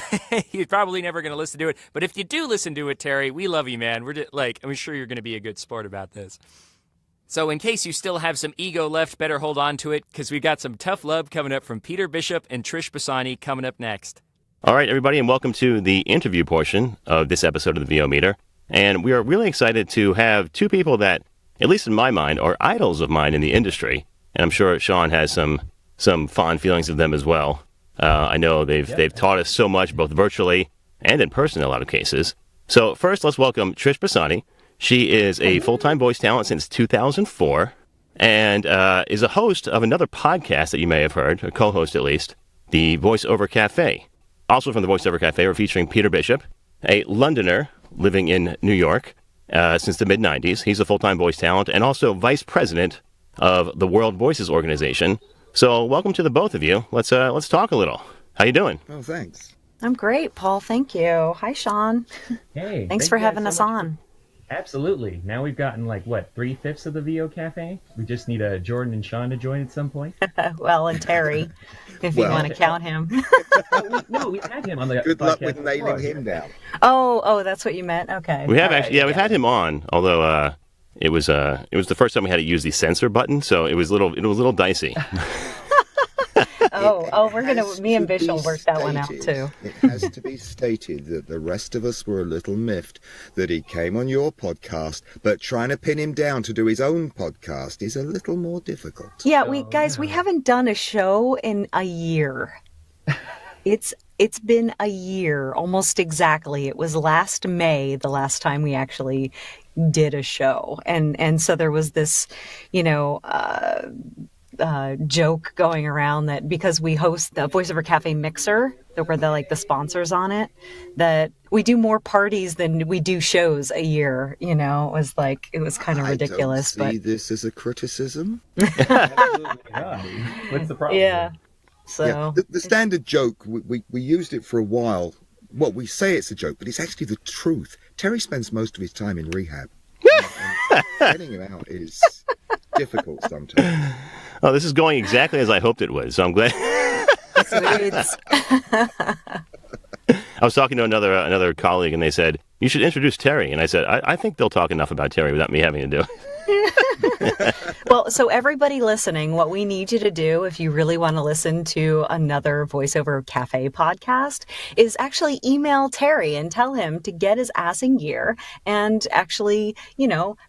[SPEAKER 2] you're probably never going to listen to it, but if you do listen to it, Terry, we love you, man. I'm sure you're going to be a good sport about this. So in case you still have some ego left, better hold on to it, because we've got some tough love coming up from Peter Bishop and Trish Basanyi coming up next.
[SPEAKER 1] All right, everybody, and welcome to the interview portion of this episode of the VO Meter. And we are really excited to have two people that, at least in my mind, are idols of mine in the industry. And I'm sure Sean has some fond feelings of them as well. I know they've taught us so much, both virtually and in person in a lot of cases. So first, let's welcome Trish Basanyi. She is a full-time voice talent since 2004 and is a host of another podcast that you may have heard, a co-host at least, the Voice-Over Cafe. Also from the Voice-Over Cafe, we're featuring Peter Bishop, a Londoner living in New York since the mid-'90s. He's a full-time voice talent and also vice president of the World Voices organization. So welcome to the both of you. Let's talk a little. How you doing?
[SPEAKER 8] Oh, thanks.
[SPEAKER 9] I'm great, Paul. Thank you. Hi, Sean.
[SPEAKER 10] Hey.
[SPEAKER 9] Thanks for having us on.
[SPEAKER 10] Absolutely. Now we've gotten 3/5 of the VO Cafe. We just need Jordan and Sean to join at some point.
[SPEAKER 9] Well, and Terry, if you want to count him.
[SPEAKER 10] No, we've had him on the
[SPEAKER 8] Good luck with nailing him down.
[SPEAKER 9] Oh, that's what you meant. Okay.
[SPEAKER 1] We have we've had him on, although it was the first time we had to use the censor button, so it was a little dicey.
[SPEAKER 9] Me and Bish will work that one out too.
[SPEAKER 8] It has to be stated that the rest of us were a little miffed that he came on your podcast, but trying to pin him down to do his own podcast is a little more difficult.
[SPEAKER 9] Yeah, we haven't done a show in a year. It's been a year, almost exactly. It was last May, the last time we actually did a show. And so there was this, joke going around that because we host the Voice-Over Cafe Mixer, that we're the sponsors on it, that we do more parties than we do shows a year. It was kind of ridiculous.
[SPEAKER 8] I don't see this as a criticism.
[SPEAKER 10] What's the problem?
[SPEAKER 9] Yeah. So
[SPEAKER 8] the standard joke, we used it for a while. Well, we say it's a joke, but it's actually the truth. Terry spends most of his time in rehab. and getting him out is difficult sometimes.
[SPEAKER 1] Oh, this is going exactly as I hoped it would, so I'm glad. I was talking to another colleague, and they said, you should introduce Terry. And I said, I think they'll talk enough about Terry without me having to do it.
[SPEAKER 9] Well, so everybody listening, what we need you to do if you really want to listen to another Voice-Over Cafe podcast is actually email Terry and tell him to get his ass in gear and actually,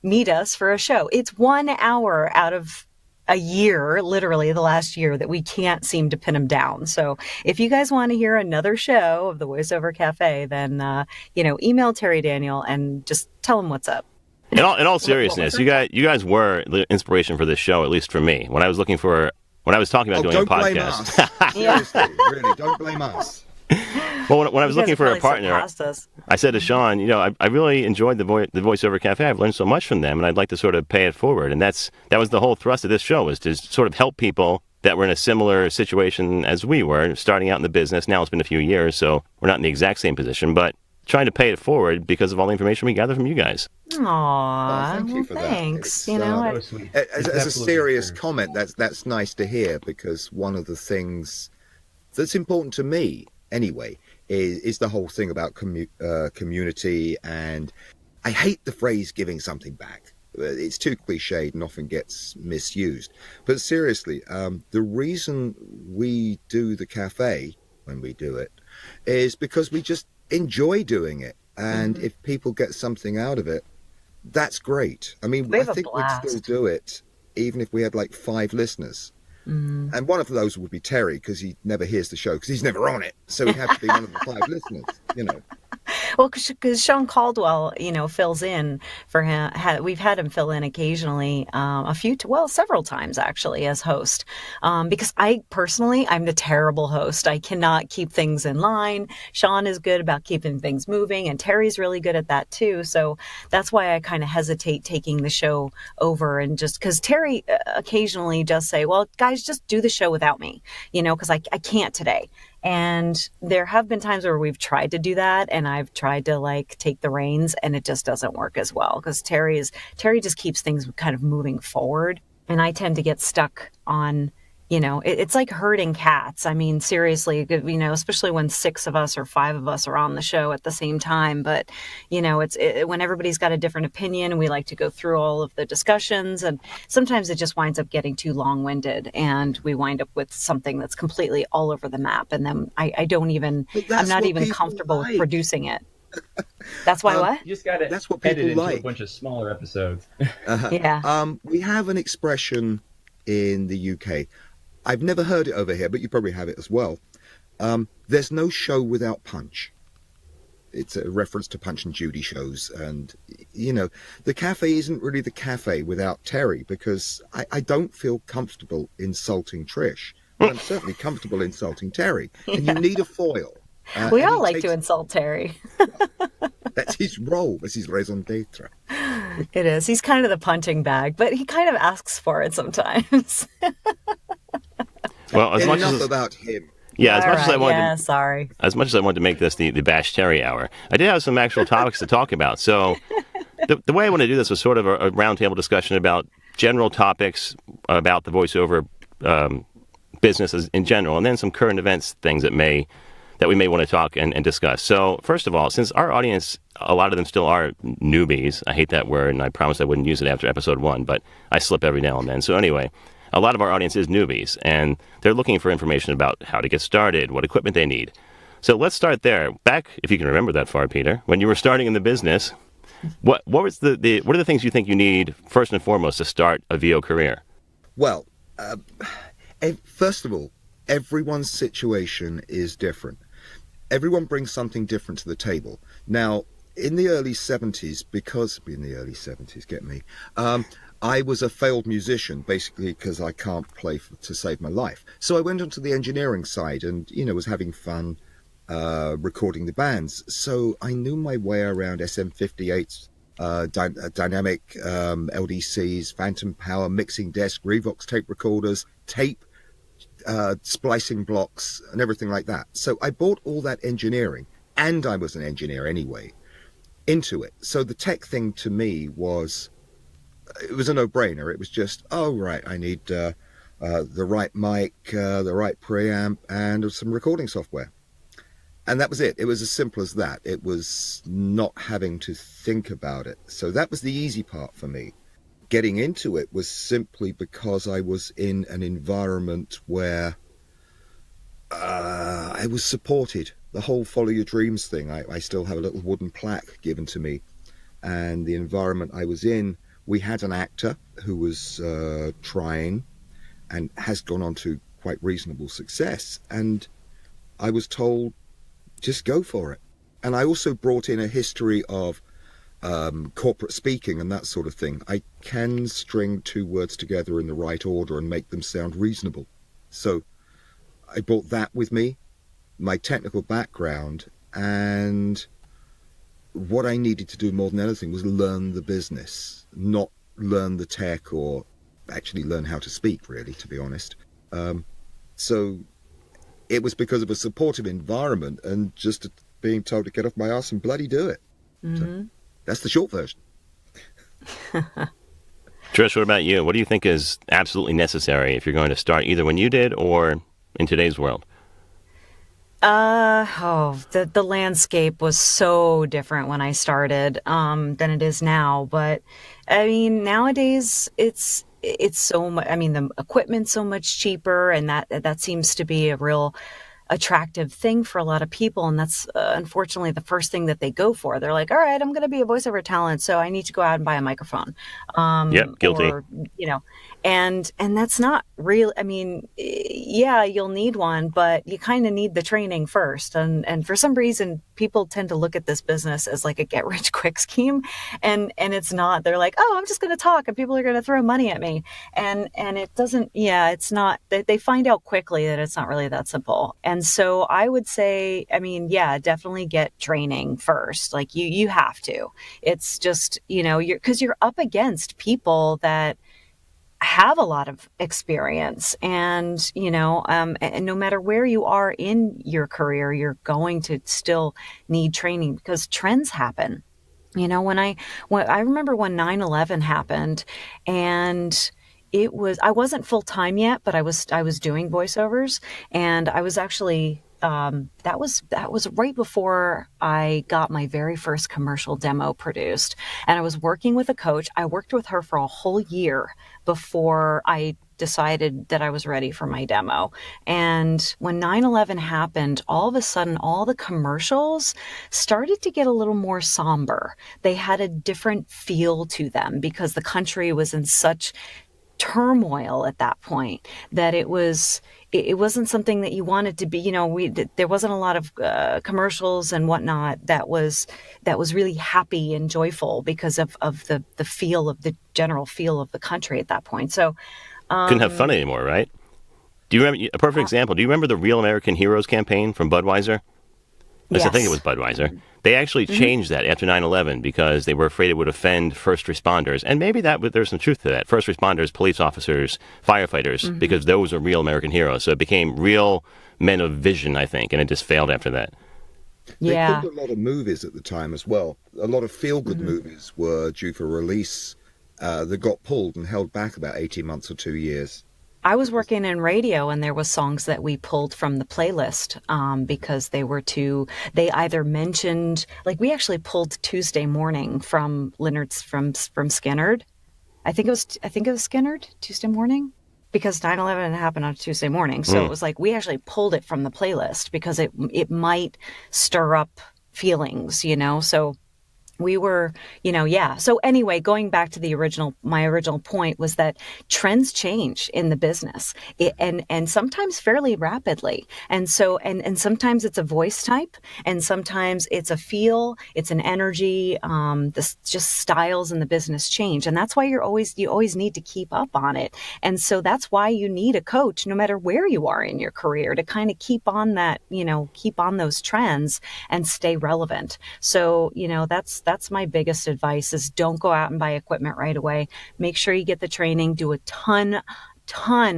[SPEAKER 9] meet us for a show. It's 1 hour out of a year, literally the last year, that we can't seem to pin him down. So if you guys want to hear another show of the Voice-Over Cafe, then, email Terry Daniel and just tell him what's up.
[SPEAKER 1] In all seriousness, you guys were the inspiration for this show, at least for me. When I was talking about doing a podcast.
[SPEAKER 8] Seriously, really, don't blame us.
[SPEAKER 1] Well, when I was looking for a partner, I said to Sean, I really enjoyed the Voice-Over Cafe. I've learned so much from them, and I'd like to sort of pay it forward. And that was the whole thrust of this show, was to sort of help people that were in a similar situation as we were, starting out in the business. Now it's been a few years, so we're not in the exact same position, but trying to pay it forward because of all the information we gather from you guys.
[SPEAKER 9] Aww,
[SPEAKER 8] thank you for
[SPEAKER 9] thanks.
[SPEAKER 8] As a serious comment, that's nice to hear, because one of the things that's important to me anyway is the whole thing about community, and I hate the phrase giving something back. It's too cliched and often gets misused. But seriously, the reason we do the cafe when we do it is because we just enjoy doing it. And if people get something out of it, that's great. I mean, I think we'd still do it even if we had like 5 listeners. And one of those would be Terry, because he never hears the show because he's never on it. So he'd have to be one of the 5 listeners, you know.
[SPEAKER 9] Well, because Sean Caldwell, fills in for him. We've had him fill in occasionally, several times actually as host. Because I'm the terrible host. I cannot keep things in line. Sean is good about keeping things moving, and Terry's really good at that too. So that's why I kind of hesitate taking the show over, and just because Terry occasionally does say, "Well, guys, just do the show without me," because I can't today. And there have been times where we've tried to do that, and I've tried to take the reins, and it just doesn't work as well because Terry just keeps things kind of moving forward, and I tend to get stuck on, it's like herding cats. I mean, seriously, especially when 6 of us or 5 of us are on the show at the same time. But, when everybody's got a different opinion, we like to go through all of the discussions, and sometimes it just winds up getting too long-winded, and we wind up with something that's completely all over the map. And then I'm not even comfortable with producing it. That's why what?
[SPEAKER 10] You just got to
[SPEAKER 8] that's what
[SPEAKER 10] edit
[SPEAKER 8] people
[SPEAKER 10] into
[SPEAKER 8] like.
[SPEAKER 10] a bunch of smaller episodes.
[SPEAKER 9] Yeah.
[SPEAKER 8] We have an expression in the UK. I've never heard it over here, but you probably have it as well. There's no show without punch. It's a reference to Punch and Judy shows. And, the cafe isn't really the cafe without Terry, because I don't feel comfortable insulting Trish. But I'm certainly comfortable insulting Terry. And you need a foil.
[SPEAKER 9] We all like to insult Terry.
[SPEAKER 8] That's his role. That's his raison d'etre.
[SPEAKER 9] It is. He's kind of the punching bag, but he kind of asks for it sometimes.
[SPEAKER 1] Well,
[SPEAKER 8] enough about him.
[SPEAKER 1] Yeah,
[SPEAKER 9] As much
[SPEAKER 1] as I wanted to make this the Bash Terry hour, I did have some actual topics to talk about. So the way I want to do this was sort of a roundtable discussion about general topics about the voiceover businesses in general, and then some current events things that we may want to talk and discuss. So first of all, since our audience, a lot of them still are newbies. I hate that word, and I promised I wouldn't use it after episode 1, but I slip every now and then. So anyway, a lot of our audience is newbies, and they're looking for information about how to get started, what equipment they need. So let's start there. Back, if you can remember that far, Peter, when you were starting in the business, what are the things you think you need first and foremost to start a VO career?
[SPEAKER 8] Well, first of all, everyone's situation is different. Everyone brings something different to the table. Now, in the early 70s, I was a failed musician, basically because I can't play to save my life. So I went onto the engineering side and, was having fun recording the bands. So I knew my way around SM58s, dynamic LDCs, phantom power, mixing desk, Revox tape recorders, tape, splicing blocks, and everything like that. So I bought all that engineering, and I was an engineer anyway, into it. So the tech thing to me it was a no-brainer. It was just, right, I need the right mic, the right preamp, and some recording software. And that was it. It was as simple as that. It was not having to think about it. So that was the easy part for me. Getting into it was simply because I was in an environment where I was supported. The whole follow your dreams thing. I still have a little wooden plaque given to me. And the environment I was in, we had an actor who was trying and has gone on to quite reasonable success. And I was told, just go for it. And I also brought in a history of corporate speaking and that sort of thing. I can string 2 words together in the right order and make them sound reasonable. So I brought that with me, my technical background, and what I needed to do more than anything was learn the business, not learn the tech or actually learn how to speak, really, to be honest. So it was because of a supportive environment and just being told to get off my ass and bloody do it.
[SPEAKER 9] Mm-hmm.
[SPEAKER 8] So that's the short version.
[SPEAKER 1] Trish, what about you? What do you think is absolutely necessary if you're going to start either when you did or in today's world?
[SPEAKER 9] The landscape was so different when I started than it is now. But I mean, nowadays it's so much. I mean, the equipment's so much cheaper, and that seems to be a real attractive thing for a lot of people. And that's unfortunately the first thing that they go for. They're like, all right, I'm going to be a voiceover talent, so I need to go out and buy a microphone.
[SPEAKER 1] Yep, guilty.
[SPEAKER 9] Or, and that's not real. I mean, yeah, you'll need one, but you kind of need the training first. And for some reason, people tend to look at this business as like a get rich quick scheme, and it's not. They're like, oh, I'm just going to talk, and people are going to throw money at me, and it doesn't. Yeah, it's not. They find out quickly that it's not really that simple. And so I would say, I mean, yeah, definitely get training first. Like you have to. It's just, because you're up against people that have a lot of experience, and and no matter where you are in your career, you're going to still need training because trends happen. When I remember when 9/11 happened, and I wasn't full time yet, but I was doing voiceovers, and I was actually that was right before I got my very first commercial demo produced, and I was working with a coach. I worked with her for a whole year before I decided that I was ready for my demo. And when 9/11 happened, all of a sudden, all the commercials started to get a little more somber. They had a different feel to them because the country was in such turmoil at that point that it wasn't something that you wanted to be. There wasn't a lot of commercials and whatnot that was really happy and joyful because of the feel of the general feel of the country at that point. So
[SPEAKER 1] couldn't have fun anymore, right? Do you remember a perfect example? Do you remember the Real American Heroes campaign from Budweiser?
[SPEAKER 9] Yes.
[SPEAKER 1] I think it was Budweiser. They actually changed that after 9/11 because they were afraid it would offend first responders. And maybe there's some truth to that. First responders, police officers, firefighters, because those are real American heroes. So it became real men of vision, I think, and it just failed after that.
[SPEAKER 9] Yeah.
[SPEAKER 8] They pulled a lot of movies at the time as well. A lot of feel-good movies were due for release that got pulled and held back about 18 months or 2 years.
[SPEAKER 9] I was working in radio, and there was songs that we pulled from the playlist because they either mentioned, like we actually pulled Tuesday Morning from Leonard's from Skinnerd. I think it was Skinnerd, Tuesday Morning, because 9/11 happened on Tuesday morning. So it was like we actually pulled it from the playlist because it might stir up feelings, so we were, yeah. So anyway, going back to my original point was that trends change in the business, and sometimes fairly rapidly. And so, and sometimes it's a voice type, and sometimes it's a feel, it's an energy. Just styles in the business change, and that's why you always need to keep up on it. And so that's why you need a coach, no matter where you are in your career, to kind of keep on that, keep on those trends and stay relevant. So, that's my biggest advice is don't go out and buy equipment right away. Make sure you get the training, do a ton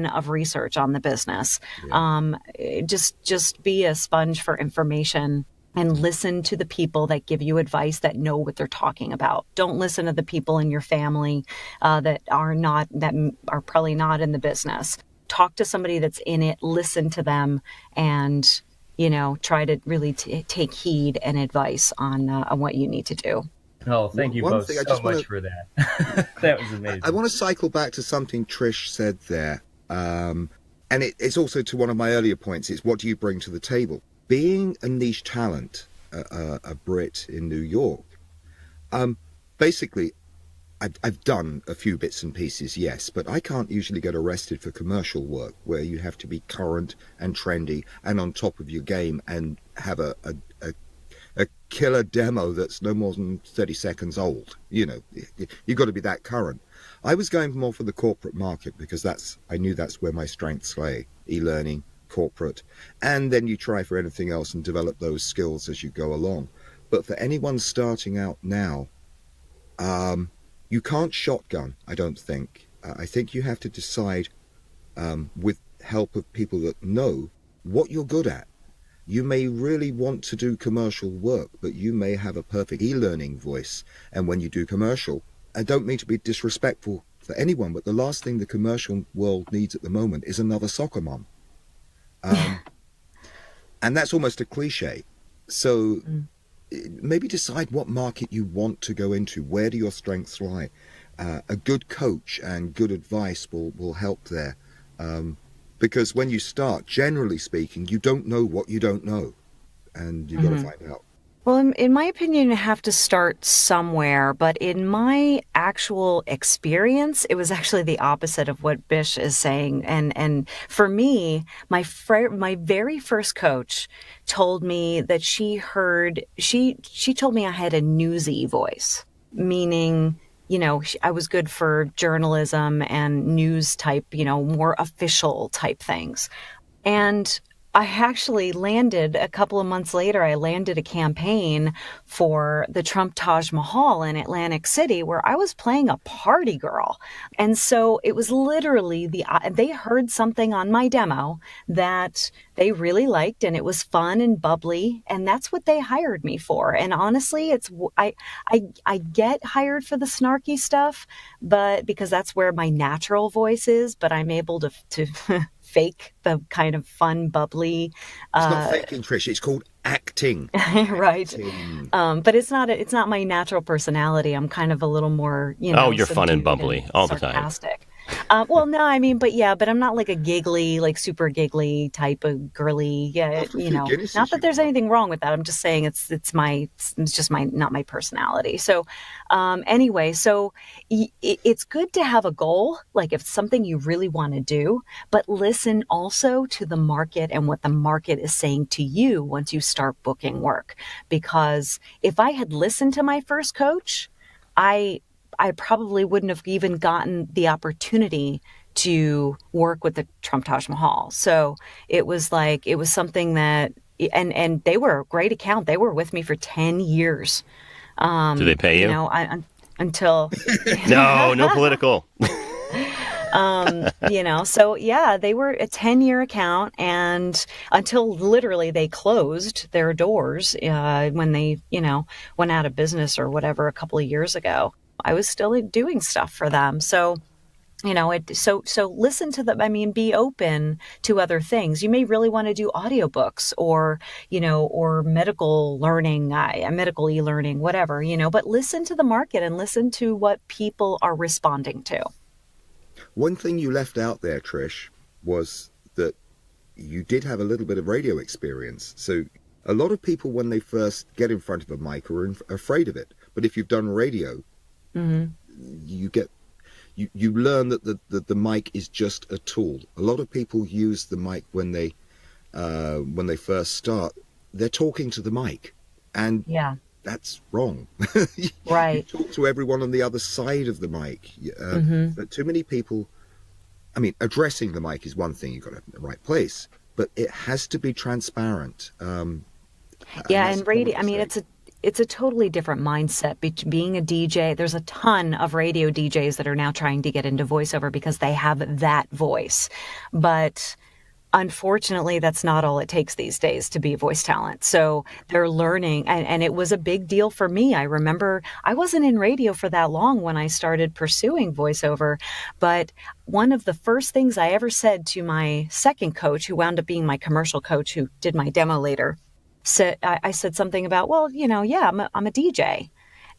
[SPEAKER 9] of research on the business. Yeah. Just be a sponge for information and listen to the people that give you advice that know what they're talking about. Don't listen to the people in your family that are probably not in the business. Talk to somebody that's in it, listen to them, and try to really take heed and advice on what you need to do.
[SPEAKER 10] Oh, thank you both so much for that. That was amazing.
[SPEAKER 8] I want to cycle back to something Trish said there. And it's also to one of my earlier points. It's what do you bring to the table? Being a niche talent, a Brit in New York, basically, I've done a few bits and pieces, yes, but I can't usually get arrested for commercial work where you have to be current and trendy and on top of your game and have a killer demo that's no more than 30 seconds old. You've got to be that current. I was going more for the corporate market because I knew that's where my strengths lay, e-learning, corporate, and then you try for anything else and develop those skills as you go along. But for anyone starting out now, you can't shotgun, I don't think. I think you have to decide with help of people that know what you're good at. You may really want to do commercial work, but you may have a perfect e-learning voice. And when you do commercial, I don't mean to be disrespectful for anyone, but the last thing the commercial world needs at the moment is another soccer mom. And that's almost a cliche. So maybe decide what market you want to go into. Where do your strengths lie? A good coach and good advice will help there. Because when you start, generally speaking, you don't know what you don't know. And you've got to find out.
[SPEAKER 9] Well, in my opinion, you have to start somewhere. But in my actual experience, it was actually the opposite of what Bish is saying. And for me, my very first coach told me that she told me I had a newsy voice, meaning, I was good for journalism and news type, more official type things. And I actually landed a couple of months later, I landed a campaign for the Trump Taj Mahal in Atlantic City where I was playing a party girl. And so it was literally they heard something on my demo that they really liked and it was fun and bubbly. And that's what they hired me for. And honestly, I get hired for the snarky stuff, but because that's where my natural voice is, but I'm able to fake the kind of fun, bubbly.
[SPEAKER 8] It's not faking, Trish. It's called acting.
[SPEAKER 9] Right.
[SPEAKER 8] Acting.
[SPEAKER 9] But it's not my natural personality. I'm kind of a little more,
[SPEAKER 1] you're fun and bubbly all the time.
[SPEAKER 9] Sarcastic. Well, no, I mean, but I'm not like a giggly, like super giggly type of girly. Yeah, not that there's anything wrong with that. I'm just saying it's just not my personality. So, anyway, it's good to have a goal, like if it's something you really want to do, but listen also to the market and what the market is saying to you once you start booking work. Because if I had listened to my first coach, I probably wouldn't have even gotten the opportunity to work with the Trump Taj Mahal. So it was something that, and they were a great account. They were with me for 10 years.
[SPEAKER 1] Do they pay you?
[SPEAKER 9] Until.
[SPEAKER 1] No political.
[SPEAKER 9] So yeah, they were a 10-year account, and until literally they closed their doors when they, went out of business or whatever a couple of years ago. I was still doing stuff for them. So, so listen to them. I mean, be open to other things. You may really want to do audiobooks or medical learning, medical e-learning, whatever, but listen to the market and listen to what people are responding to.
[SPEAKER 8] One thing you left out there, Trish, was that you did have a little bit of radio experience. So a lot of people, when they first get in front of a mic, are afraid of it. But if you've done radio, you learn that the mic is just a tool. A lot of people use the mic when they first start. They're talking to the mic, and that's wrong.
[SPEAKER 9] Right.
[SPEAKER 8] You talk to everyone on the other side of the mic. But too many people. I mean, addressing the mic is one thing. You've got to have it in the right place, but it has to be transparent.
[SPEAKER 9] And radio. I mean, it's a totally different mindset. Being a DJ, there's a ton of radio DJs that are now trying to get into voiceover because they have that voice. But unfortunately, that's not all it takes these days to be a voice talent. So they're learning, and it was a big deal for me. I remember I wasn't in radio for that long when I started pursuing voiceover, but one of the first things I ever said to my second coach, who wound up being my commercial coach, who did my demo later, I said something about, I'm a DJ.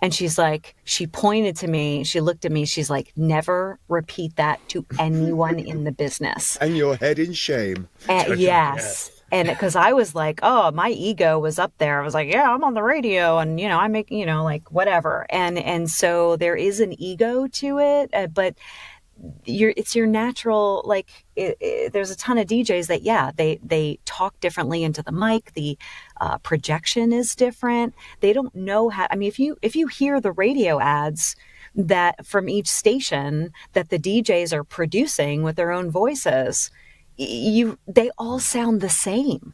[SPEAKER 9] And she pointed to me, she looked at me, she's like, never repeat that to anyone in the business.
[SPEAKER 8] And your head in shame.
[SPEAKER 9] Yes. And because I was like, my ego was up there. I was like, yeah, I'm on the radio and, I make, like whatever. And so there is an ego to it, but it's your natural, there's a ton of DJs that, they talk differently into the mic. The projection is different. They don't know how, I mean, if you hear the radio ads that from each station that the DJs are producing with their own voices, they all sound the same.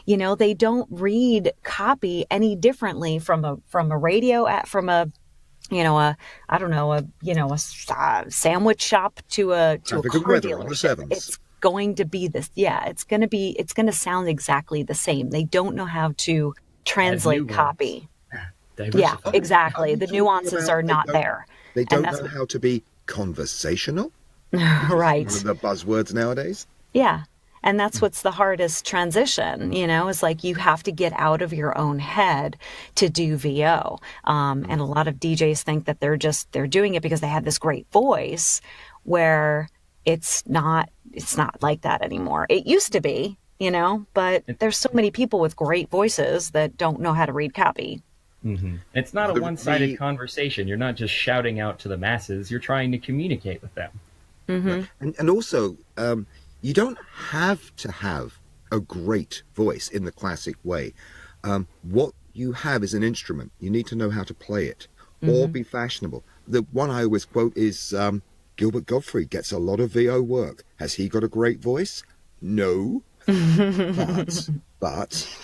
[SPEAKER 9] They don't read copy any differently from a radio ad, from a sandwich shop to a car dealership. It's going to be this. Yeah, it's going to sound exactly the same. They don't know how to translate copy. Yeah, exactly. The nuances are not there.
[SPEAKER 8] They don't know how to be conversational.
[SPEAKER 9] Right.
[SPEAKER 8] One of the buzzwords nowadays.
[SPEAKER 9] Yeah. And that's what's the hardest transition, is like you have to get out of your own head to do VO. And a lot of DJs think that they're doing it because they have this great voice, where it's not like that anymore. It used to be, but there's so many people with great voices that don't know how to read copy.
[SPEAKER 10] Mm-hmm. It's not a one-sided conversation. You're not just shouting out to the masses. You're trying to communicate with them.
[SPEAKER 9] Mm-hmm.
[SPEAKER 8] And also, you don't have to have a great voice in the classic way. What you have is an instrument. You need to know how to play it or be fashionable. The one I always quote is Gilbert Gottfried gets a lot of VO work. Has he got a great voice? No. but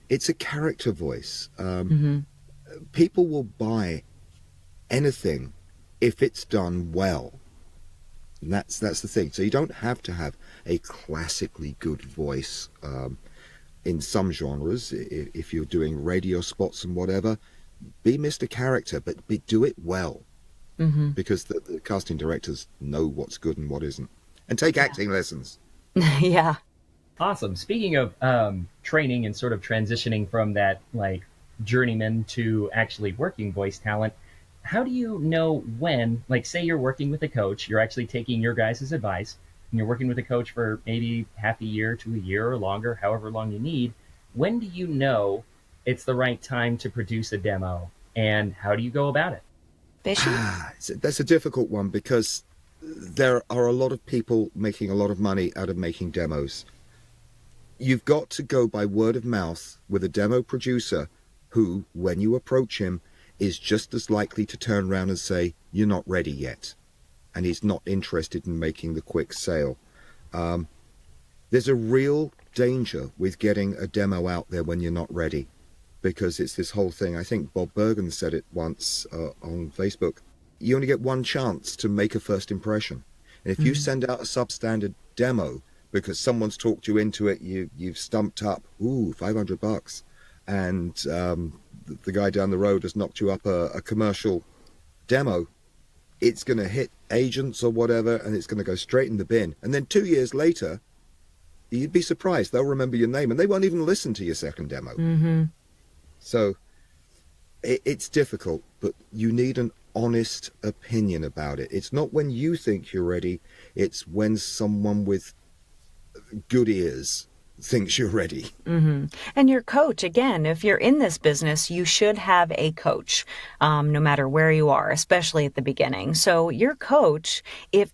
[SPEAKER 8] it's a character voice. People will buy anything if it's done well. And that's the thing. So you don't have to have a classically good voice in some genres. If you're doing radio spots and whatever, be Mr. Character, but do it well. Because the casting directors know what's good and what isn't. And take acting lessons.
[SPEAKER 9] Yeah.
[SPEAKER 10] Awesome. Speaking of training and sort of transitioning from that like journeyman to actually working voice talent, how do you know when, like say you're working with a coach, you're actually taking your guys' advice, and you're working with a coach for maybe half a year to a year or longer, however long you need, when do you know it's the right time to produce a demo, and how do you go about it?
[SPEAKER 8] That's a difficult one, because there are a lot of people making a lot of money out of making demos. You've got to go by word of mouth with a demo producer who, when you approach him, is just as likely to turn around and say, you're not ready yet. And he's not interested in making the quick sale. There's a real danger with getting a demo out there when you're not ready, because it's this whole thing. I think Bob Bergen said it once on Facebook. You only get one chance to make a first impression. And if you send out a substandard demo because someone's talked you into it, you've stumped up, $500, and the guy down the road has knocked you up a commercial demo, it's going to hit agents or whatever, and it's going to go straight in the bin. And then 2 years later, you'd be surprised. They'll remember your name, and they won't even listen to your second demo. So it's difficult, but you need an honest opinion about it. It's not when you think you're ready. It's when someone with good ears thinks you're ready.
[SPEAKER 9] And your coach, again, if you're in this business, you should have a coach, no matter where you are, especially at the beginning. So your coach,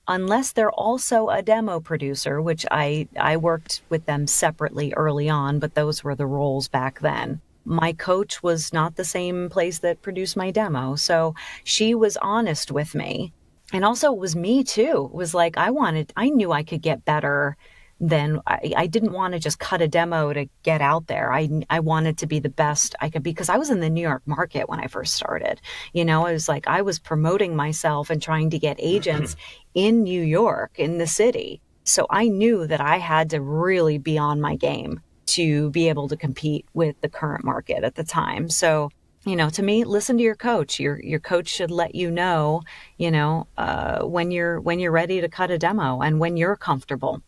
[SPEAKER 9] unless they're also a demo producer, which I worked with them separately early on, but those were the roles back then. My coach was not the same place that produced my demo. So she was honest with me. And also it was me too. It was like, I knew I could get better. Then I didn't want to just cut a demo to get out there. I wanted to be the best I could be, because I was in the New York market when I first started. It was like I was promoting myself and trying to get agents in New York, in the city. So I knew that I had to really be on my game to be able to compete with the current market at the time. So, to me, listen to your coach. Your coach should let you know, when you're ready to cut a demo and when you're comfortable.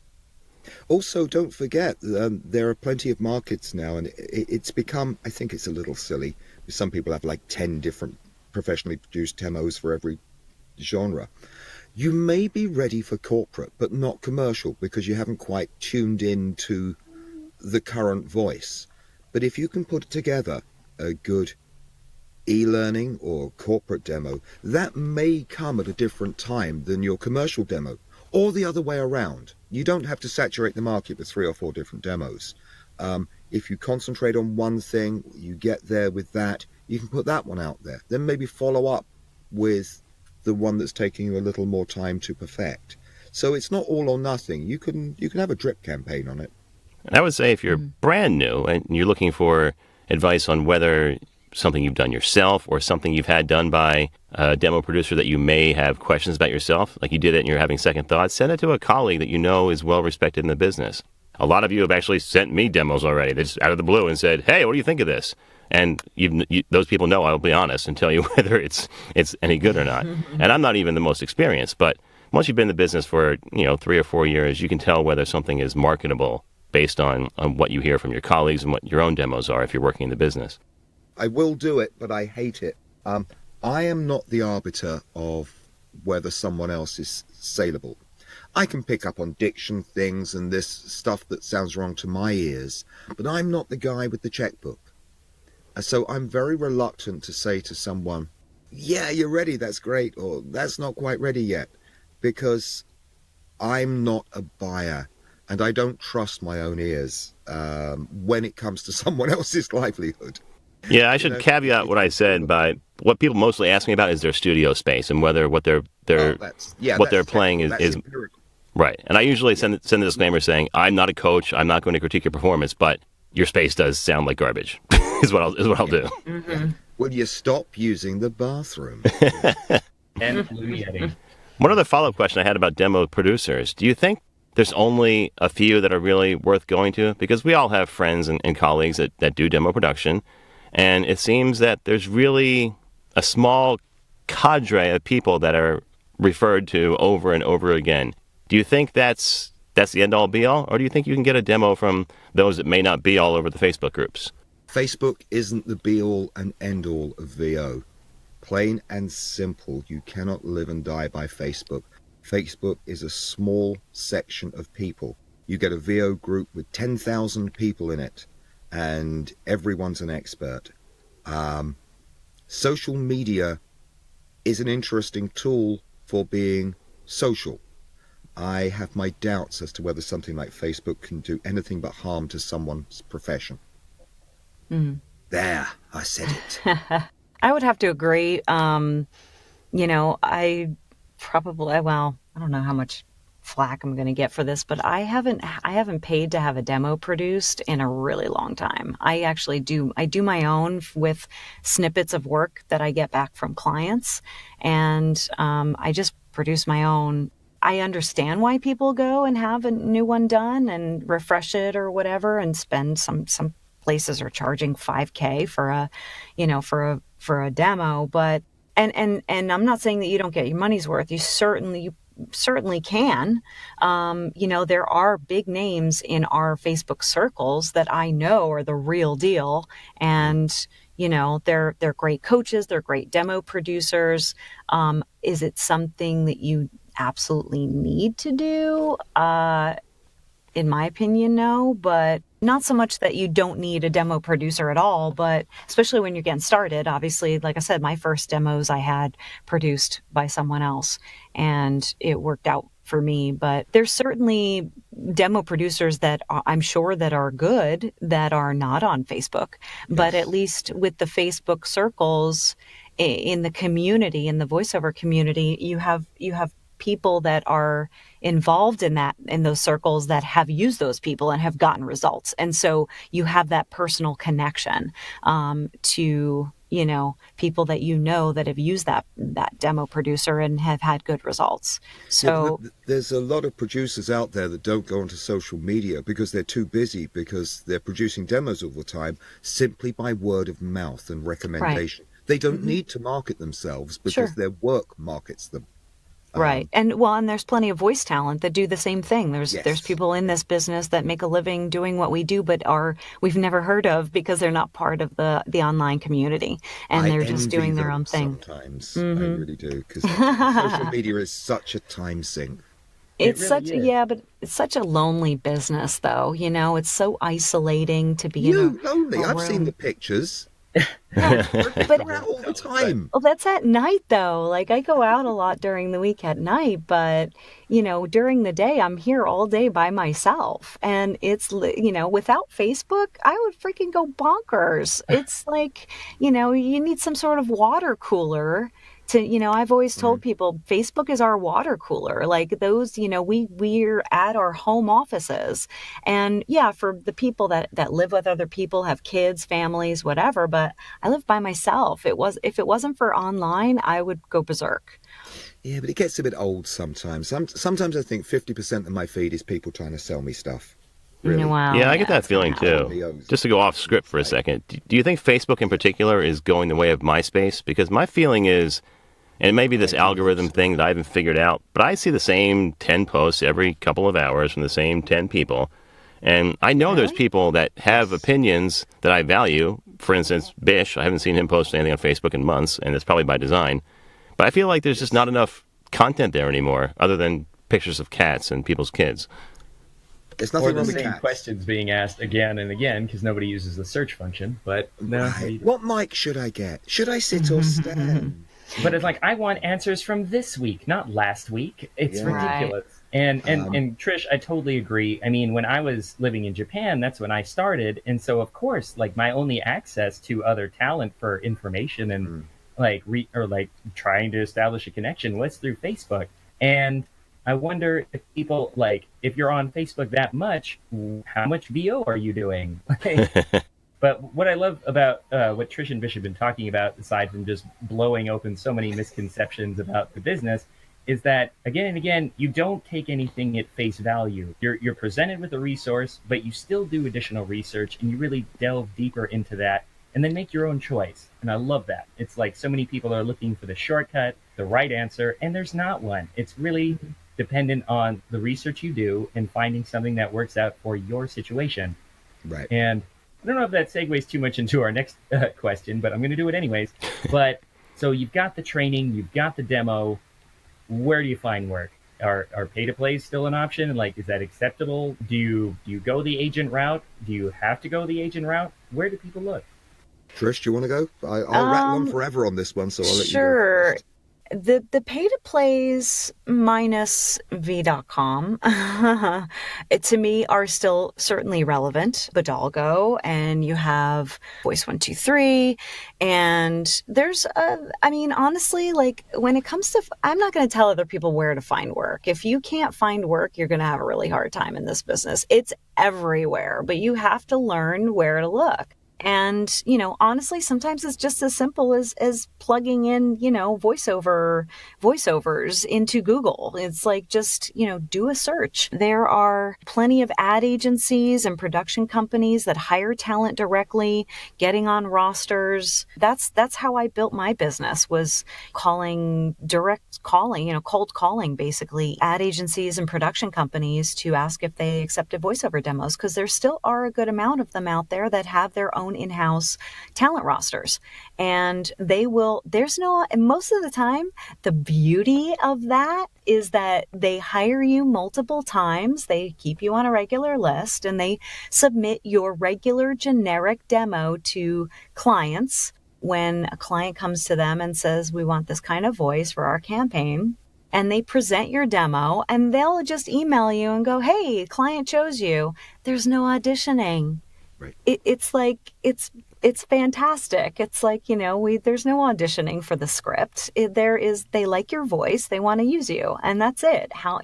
[SPEAKER 8] Also, don't forget, there are plenty of markets now, and it's become, I think it's a little silly. Some people have like 10 different professionally produced demos for every genre. You may be ready for corporate, but not commercial, because you haven't quite tuned into the current voice. But if you can put together a good e-learning or corporate demo, that may come at a different time than your commercial demo, or the other way around. You don't have to saturate the market with 3 or 4 different demos. If you concentrate on one thing, you get there with that, you can put that one out there. Then maybe follow up with the one that's taking you a little more time to perfect. So it's not all or nothing. You can have a drip campaign on it.
[SPEAKER 1] And I would say if you're brand new and you're looking for advice on whether something you've done yourself or something you've had done by a demo producer that you may have questions about yourself, like you did it and you're having second thoughts, send it to a colleague that you know is well respected in the business. A lot of you have actually sent me demos already. They just out of the blue and said, hey, what do you think of this? And those people know I'll be honest and tell you whether it's any good or not. And I'm not even the most experienced, but once you've been in the business for 3 or 4 years, you can tell whether something is marketable based on what you hear from your colleagues and what your own demos are if you're working in the business.
[SPEAKER 8] I will do it, but I hate it. I am not the arbiter of whether someone else is saleable. I can pick up on diction things and this stuff that sounds wrong to my ears, but I'm not the guy with the checkbook. So I'm very reluctant to say to someone, yeah, you're ready, that's great, or that's not quite ready yet, because I'm not a buyer and I don't trust my own ears when it comes to someone else's livelihood.
[SPEAKER 1] Yeah, I should caveat what I said by what people mostly ask me about is their studio space and whether what they're playing is
[SPEAKER 8] empirical.
[SPEAKER 1] Right. And I usually send the disclaimer saying I'm not a coach, I'm not going to critique your performance, but your space does sound like garbage. is what I'll do.
[SPEAKER 8] Mm-hmm. Will you stop using the bathroom?
[SPEAKER 10] And Blue Yeti.
[SPEAKER 1] One other follow-up question I had about demo producers. Do you think there's only a few that are really worth going to? Because we all have friends and colleagues that do demo production, and it seems that there's really a small cadre of people that are referred to over and over again. Do you think that's the end-all be-all, or do you think you can get a demo from those that may not be all over the Facebook groups?
[SPEAKER 8] Facebook isn't the be-all and end-all of VO. Plain and simple, you cannot live and die by Facebook. Facebook is a small section of people. You get a VO group with 10,000 people in it, and everyone's an expert. Social media is an interesting tool for being social. I have my doubts as to whether something like Facebook can do anything but harm to someone's profession.
[SPEAKER 9] Mm.
[SPEAKER 8] There, I said it.
[SPEAKER 9] I would have to agree. I don't know how much flack I'm going to get for this, but I haven't paid to have a demo produced in a really long time. I do my own with snippets of work that I get back from clients, and I just produce my own. I understand why people go and have a new one done and refresh it or whatever, and spend some places are charging $5,000 for a demo, but and I'm not saying that you don't get your money's worth. You certainly can. There are big names in our Facebook circles that I know are the real deal, and they're great coaches, they're great demo producers. Is it something that you absolutely need to do? In my opinion, no, but not so much that you don't need a demo producer at all, but especially when you're getting started. Obviously, like I said, my first demos I had produced by someone else, and it worked out for me. But there's certainly demo producers that I'm sure that are good that are not on Facebook. Yes. But at least with the Facebook circles in the community, in the voiceover community, you have people that are involved in those circles that have used those people and have gotten results. And so you have that personal connection to, people that that have used that demo producer and have had good results. So
[SPEAKER 8] there's a lot of producers out there that don't go onto social media because they're too busy, because they're producing demos all the time simply by word of mouth and recommendation. Right. They don't need to market themselves because their work markets them.
[SPEAKER 9] Right. And there's plenty of voice talent that do the same thing. There's people in this business that make a living doing what we do, but we've never heard of because they're not part of the online community, and they're just doing their own thing.
[SPEAKER 8] Sometimes I really do, because social media is such a time sink.
[SPEAKER 9] But it's such a lonely business, though. It's so isolating to be
[SPEAKER 8] lonely. I've seen the pictures. But all the time.
[SPEAKER 9] Well, that's at night, though. Like, I go out a lot during the week at night, but during the day I'm here all day by myself, and it's without Facebook I would freaking go bonkers. It's like you need some sort of water cooler to, I've always told people Facebook is our water cooler. Like those, we're at our home offices. And yeah, for the people that live with other people, have kids, families, whatever, but I live by myself. If it wasn't for online, I would go berserk.
[SPEAKER 8] Yeah, but it gets a bit old sometimes. Sometimes I think 50% of my feed is people trying to sell me stuff. Really?
[SPEAKER 9] Wow,
[SPEAKER 1] yeah, I get that feeling too. Just to go off script for a second, do you think Facebook in particular is going the way of MySpace? Because my feeling is And it may be this algorithm thing that I haven't figured out, but I see the same 10 posts every couple of hours from the same 10 people. And I know there's people that have opinions that I value. For instance, Bish, I haven't seen him post anything on Facebook in months, and it's probably by design. But I feel like there's just not enough content there anymore, other than pictures of cats and people's kids.
[SPEAKER 8] There's nothing
[SPEAKER 10] Or the
[SPEAKER 8] wrong with
[SPEAKER 10] same
[SPEAKER 8] cats.
[SPEAKER 10] questions being asked again and again because nobody uses the search function. But no,
[SPEAKER 8] Right. What mic should I get? Should I sit or stand?
[SPEAKER 10] but it's like I want answers from this week, not last week. It's
[SPEAKER 8] Yeah.
[SPEAKER 10] ridiculous. And Trish, I totally agree. I mean, when I was living in Japan, that's when I started, and so of course, like my only access to other talent for information and like trying to establish a connection was through Facebook. And I wonder if people if you're on Facebook that much, how much VO are you doing? But what I love about what Trish and Bish have been talking about, aside from just blowing open so many misconceptions about the business, is that again and again, you don't take anything at face value. You're presented with a resource, but you still do additional research and you really delve deeper into that and then make your own choice. And I love that. It's like so many people are looking for the shortcut, the right answer, and there's not one. It's really dependent on the research you do and finding something that works out for your situation.
[SPEAKER 8] Right.
[SPEAKER 10] And I don't know if that segues too much into our next question, but I'm going to do it anyways. But so you've got the training, you've got the demo. Where do you find work? Are pay-to-plays still an option? And is that acceptable? Do you go the agent route? Do you have to go the agent route? Where do people look?
[SPEAKER 8] Trish, do you want to go? I'll rattle on forever on this one, so I'll let you go.
[SPEAKER 9] Sure. The pay-to-plays minus V.com to me are still certainly relevant. Bodalgo, and you have Voice 123, and there's honestly, when it comes to, I'm not going to tell other people where to find work. If you can't find work, you're going to have a really hard time in this business. It's everywhere, but you have to learn where to look. And, honestly, sometimes it's just as simple as plugging in, voiceovers into Google. It's like just, do a search. There are plenty of ad agencies and production companies that hire talent directly, getting on rosters. That's how I built my business, was cold calling, basically, ad agencies and production companies to ask if they accepted voiceover demos, because there still are a good amount of them out there that have their own in-house talent rosters, and most of the time, the beauty of that is that they hire you multiple times, they keep you on a regular list, and they submit your regular generic demo to clients. When a client comes to them and says, we want this kind of voice for our campaign, and they present your demo, and they'll just email you and go, hey, client chose you. There's no auditioning.
[SPEAKER 8] Right.
[SPEAKER 9] It's fantastic. It's like, there's no auditioning for the script. They like your voice. They want to use you, and that's it. How,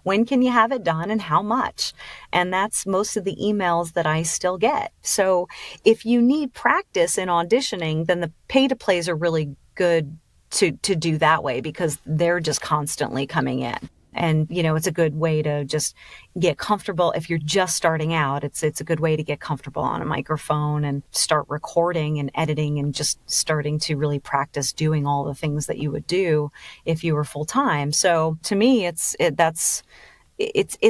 [SPEAKER 9] when can you have it done and how much? And that's most of the emails that I still get. So if you need practice in auditioning, then the pay-to-plays are really good to do that way, because they're just constantly coming in. And, it's a good way to just get comfortable. If you're just starting out, it's a good way to get comfortable on a microphone and start recording and editing and just starting to really practice doing all the things that you would do if you were full time. So to me, it's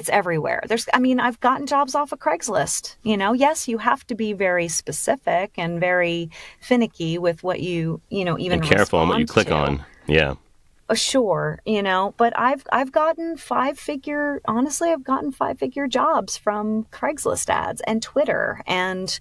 [SPEAKER 9] everywhere. I've gotten jobs off of Craigslist. Yes, you have to be very specific and very finicky with what you even
[SPEAKER 1] and careful on what you click on. Yeah.
[SPEAKER 9] Sure, but I've gotten five-figure jobs from Craigslist ads and Twitter, and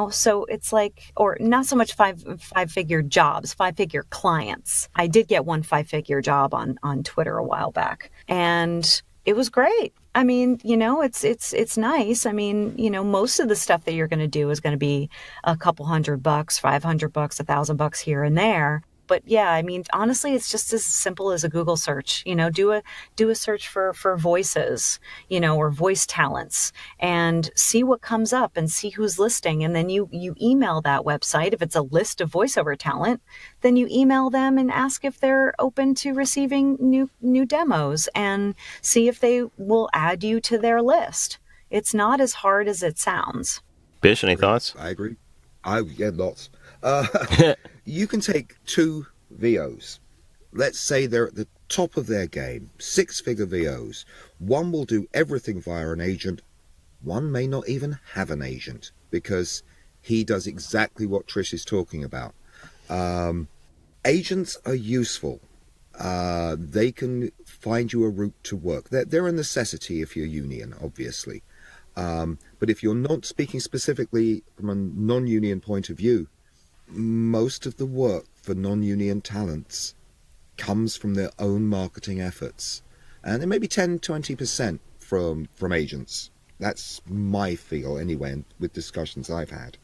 [SPEAKER 9] so it's like, or not so much five-figure jobs, five-figure clients. I did get one five-figure job on Twitter a while back, and it was great. It's nice. Most of the stuff that you're going to do is going to be a couple $100, $500, $1,000 here and there. But yeah, honestly, it's just as simple as a Google search. Do a search for voices, or voice talents, and see what comes up and see who's listing. And then you email that website. If it's a list of voiceover talent, then you email them and ask if they're open to receiving new demos, and see if they will add you to their list. It's not as hard as it sounds.
[SPEAKER 1] Bish, any thoughts?
[SPEAKER 8] I agree. Lots. You can take two VOs let's say they're at the top of their game, 6-figure VOs. One will do everything via an agent. One may not even have an agent because he does exactly what Trish is talking about. Agents are useful. They can find you a route to work. They're a necessity if you're union, obviously. But if you're not speaking specifically from a non-union point of view, most of the work for non-union talents comes from their own marketing efforts. And there may be 10-20% from agents. That's my feel anyway, with discussions I've had.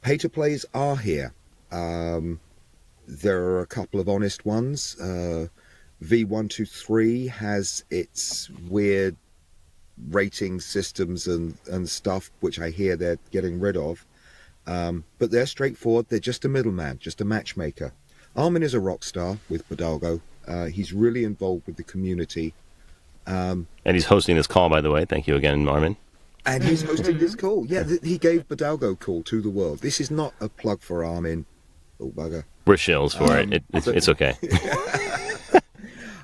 [SPEAKER 8] Pay-to-plays are here. There are a couple of honest ones. V123 has its weird rating systems and stuff, which I hear they're getting rid of. But they're straightforward. They're just a middleman, just a matchmaker. Armin is a rock star with Bodalgo. He's really involved with the community.
[SPEAKER 1] And he's hosting this call, by the way. Thank you again, Armin.
[SPEAKER 8] And he's hosting this call. Yeah, he gave Bodalgo call to the world. This is not a plug for Armin. Oh, bugger.
[SPEAKER 1] We're shills for it. It's okay.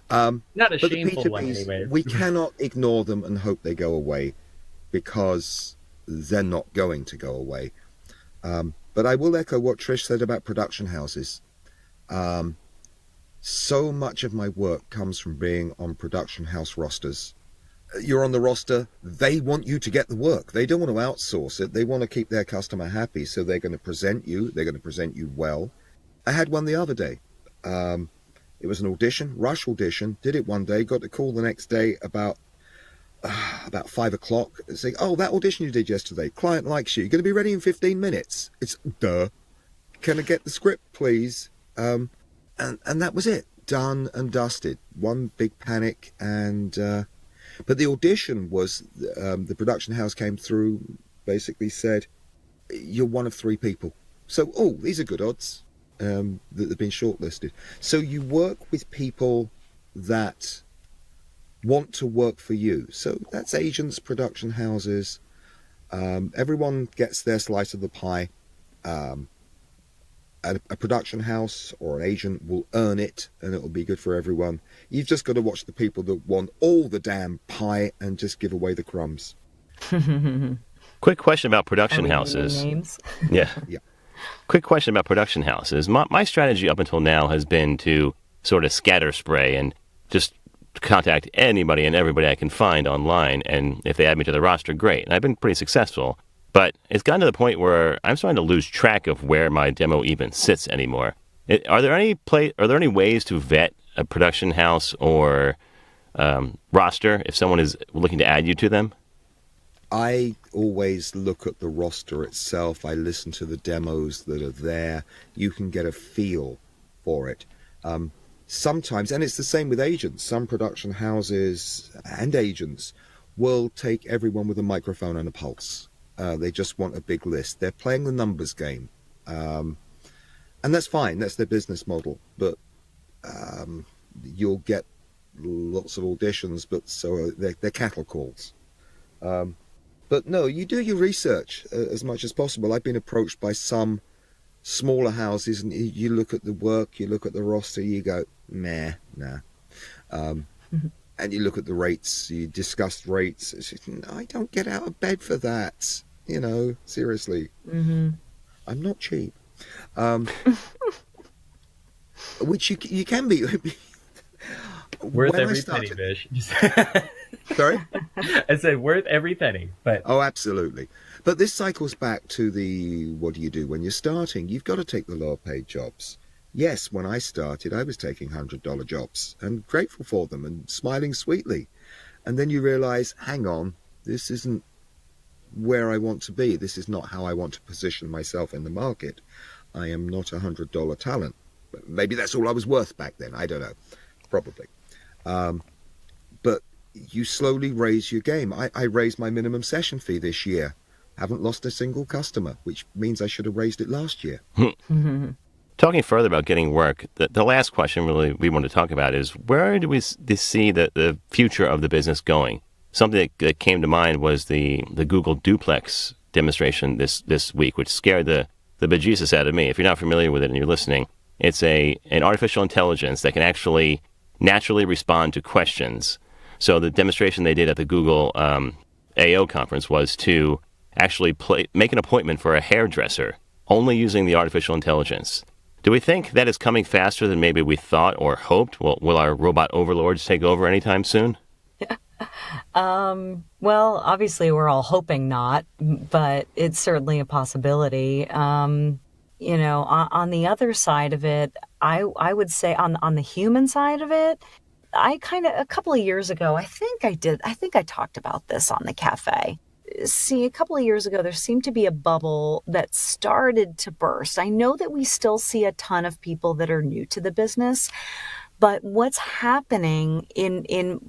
[SPEAKER 10] Not a shameful one, anyway.
[SPEAKER 8] We cannot ignore them and hope they go away because they're not going to go away. But I will echo what Trish said about production houses. So much of my work comes from being on production house rosters. You're on the roster, they want you to get the work. They don't want to outsource it. They want to keep their customer happy, so they're going to present you. They're going to present you well. I had one the other day. It was an audition, rush audition. Did it one day, got the call the next day about 5 o'clock, saying, "Oh, that audition you did yesterday, client likes you. You're going to be ready in 15 minutes. It's, duh. Can I get the script, please? And that was it. Done and dusted. One big panic. But the audition was, the production house came through, basically said, you're one of 3 people. So, these are good odds that have been shortlisted. So you work with people that want to work for you. So that's agents, production houses. Everyone gets their slice of the pie. A production house or an agent will earn it, and it will be good for everyone. You've just got to watch the people that want all the damn pie and just give away the crumbs.
[SPEAKER 1] Quick question about production houses.
[SPEAKER 9] Names?
[SPEAKER 1] Yeah. Quick question about production houses. My strategy up until now has been to sort of scatter spray and just contact anybody and everybody I can find online, and if they add me to the roster, great. And I've been pretty successful. But it's gotten to the point where I'm starting to lose track of where my demo even sits anymore. Are there any ways to vet a production house or roster if someone is looking to add you to them?
[SPEAKER 8] I always look at the roster itself. I listen to the demos that are there. You can get a feel for it. Sometimes, and it's the same with agents, some production houses and agents will take everyone with a microphone and a pulse. They just want a big list. They're playing the numbers game. And that's fine. That's their business model. But you'll get lots of auditions, but so they're cattle calls. But no, you do your research as much as possible. I've been approached by some smaller houses, and you look at the work, you look at the roster, you go, nah. And you look at the rates, you discuss rates. It's just, I don't get out of bed for that. Seriously.
[SPEAKER 9] Mm-hmm.
[SPEAKER 8] I'm not cheap. Which you can be.
[SPEAKER 10] Worth every penny, Bish.
[SPEAKER 8] Sorry?
[SPEAKER 10] I said worth every penny. But
[SPEAKER 8] Oh, absolutely. But this cycles back to what do you do when you're starting? You've got to take the lower paid jobs. Yes, when I started, I was taking $100 jobs and grateful for them and smiling sweetly. And then you realize, hang on, this isn't where I want to be. This is not how I want to position myself in the market. I am not a $100 talent. But maybe that's all I was worth back then. I don't know. Probably. But you slowly raise your game. I raised my minimum session fee this year. Haven't lost a single customer, which means I should have raised it last year.
[SPEAKER 1] Talking further about getting work, the last question really we want to talk about is where do we see the future of the business going? Something that came to mind was the Google Duplex demonstration this week, which scared the bejesus out of me. If you're not familiar with it and you're listening, It's an artificial intelligence that can actually naturally respond to questions. So the demonstration they did at the Google AO conference was to actually make an appointment for a hairdresser, only using the artificial intelligence. Do we think that is coming faster than maybe we thought or hoped? Will our robot overlords take over anytime soon?
[SPEAKER 9] Well, obviously we're all hoping not, but it's certainly a possibility. On the other side of it, I would say on the human side of it, a couple of years ago, I think I talked about this on the cafe. See, a couple of years ago, there seemed to be a bubble that started to burst. I know that we still see a ton of people that are new to the business, but what's happening in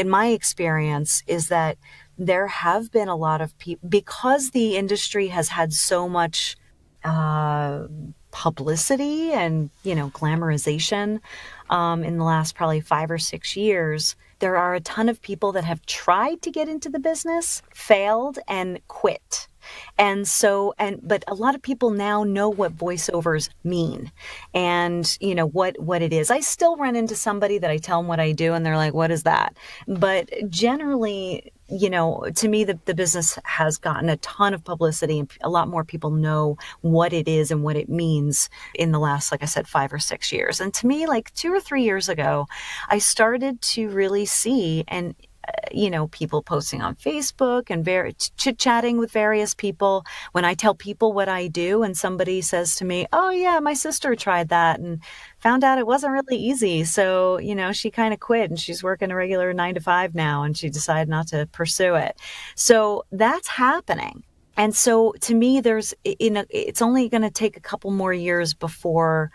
[SPEAKER 9] my experience is that there have been a lot of people, because the industry has had so much publicity and, glamorization in the last probably 5 or 6 years. There are a ton of people that have tried to get into the business, failed, and quit. But a lot of people now know what voiceovers mean and, what it is. I still run into somebody that I tell them what I do and they're like, what is that? But generally, to me, the business has gotten a ton of publicity and a lot more people know what it is and what it means in the last, like I said, 5 or 6 years. And to me, like 2 or 3 years ago, I started to really see people posting on Facebook and chit-chatting with various people. When I tell people what I do and somebody says to me, oh yeah, my sister tried that and found out it wasn't really easy. So, she kind of quit and she's working a regular 9 to 5 now and she decided not to pursue it. So that's happening. And so to me, it's only going to take a couple more years before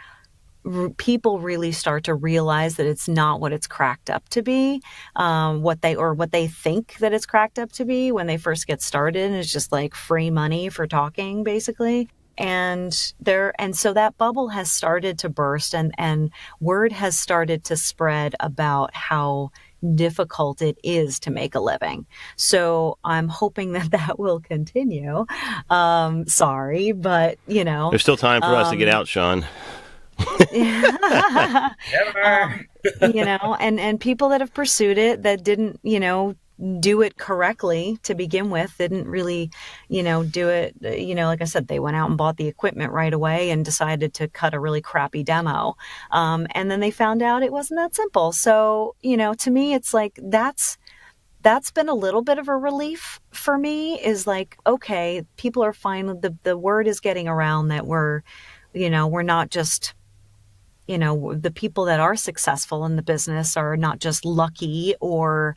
[SPEAKER 9] people really start to realize that it's not what it's cracked up to be, what they think that it's cracked up to be when they first get started. And it's just like free money for talking, basically. And so that bubble has started to burst and word has started to spread about how difficult it is to make a living. So I'm hoping that will continue. Sorry, but
[SPEAKER 1] there's still time for us to get out, Sean.
[SPEAKER 9] And people that have pursued it that didn't, do it correctly to begin with, didn't really, do it, like I said, they went out and bought the equipment right away and decided to cut a really crappy demo. And then they found out it wasn't that simple. So, to me, it's like, that's been a little bit of a relief for me, is like, okay, people are fine. The word is getting around that we're not just, the people that are successful in the business are not just lucky and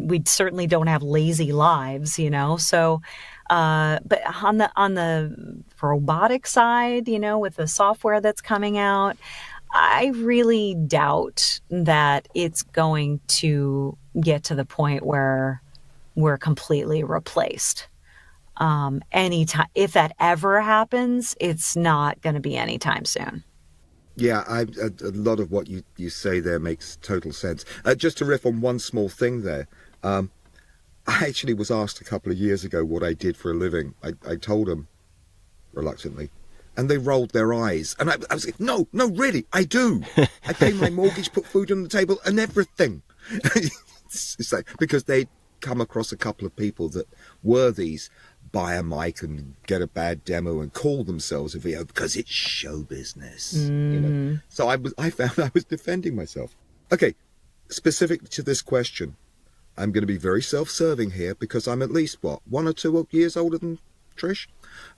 [SPEAKER 9] we certainly don't have lazy lives, so, but on the robotic side, with the software that's coming out, I really doubt that it's going to get to the point where we're completely replaced. Anytime, if that ever happens, it's not going to be anytime soon.
[SPEAKER 8] Yeah, a lot of what you say there makes total sense. Just to riff on one small thing there, I actually was asked a couple of years ago what I did for a living. I told them reluctantly, and they rolled their eyes. And I was like, no, really, I do. I pay my mortgage, put food on the table, and everything. It's like, because they'd come across a couple of people that were these, buy a mic and get a bad demo and call themselves a VO because it's show business. So I found I was defending myself. Okay, specific to this question, I'm going to be very self-serving here because I'm at least 1 or 2 years older than Trish.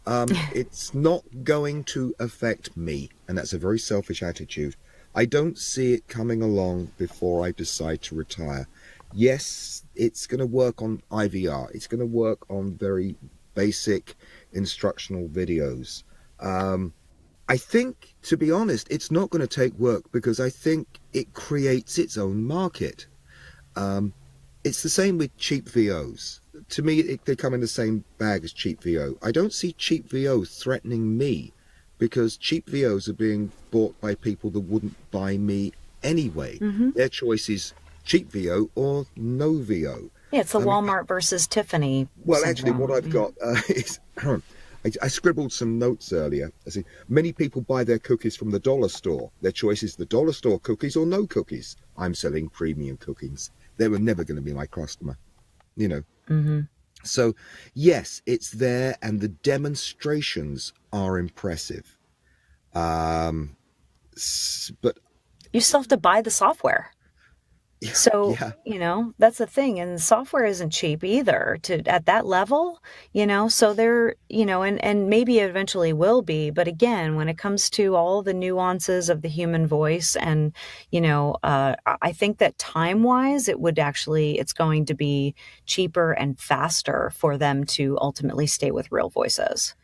[SPEAKER 8] It's not going to affect me, and that's a very selfish attitude. I don't see it coming along before I decide to retire. Yes, it's going to work on IVR. It's going to work on very basic instructional videos. I think, to be honest, it's not going to take work because I think it creates its own market. It's the same with cheap VOs. To me, they come in the same bag as cheap VO. I don't see cheap VO threatening me because cheap VOs are being bought by people that wouldn't buy me anyway. Their choice is cheap VO or no VO.
[SPEAKER 9] Yeah, it's the Walmart versus Tiffany.
[SPEAKER 8] Well, syndrome. Actually, what I've got is I scribbled some notes earlier. I see many people buy their cookies from the dollar store. Their choice is the dollar store cookies or no cookies. I'm selling premium cookies. They were never going to be my customer, you know.
[SPEAKER 9] Mm-hmm.
[SPEAKER 8] So, yes, it's there, and the demonstrations are impressive. But
[SPEAKER 9] you still have to buy the software.
[SPEAKER 8] yeah,
[SPEAKER 9] So,
[SPEAKER 8] yeah.
[SPEAKER 9] you know, that's the thing. And software isn't cheap either at that level, you know, so they're, you know, and maybe eventually will be. But again, when it comes to all the nuances of the human voice and, you know, I think that time wise, it's going to be cheaper and faster for them to ultimately stay with real voices.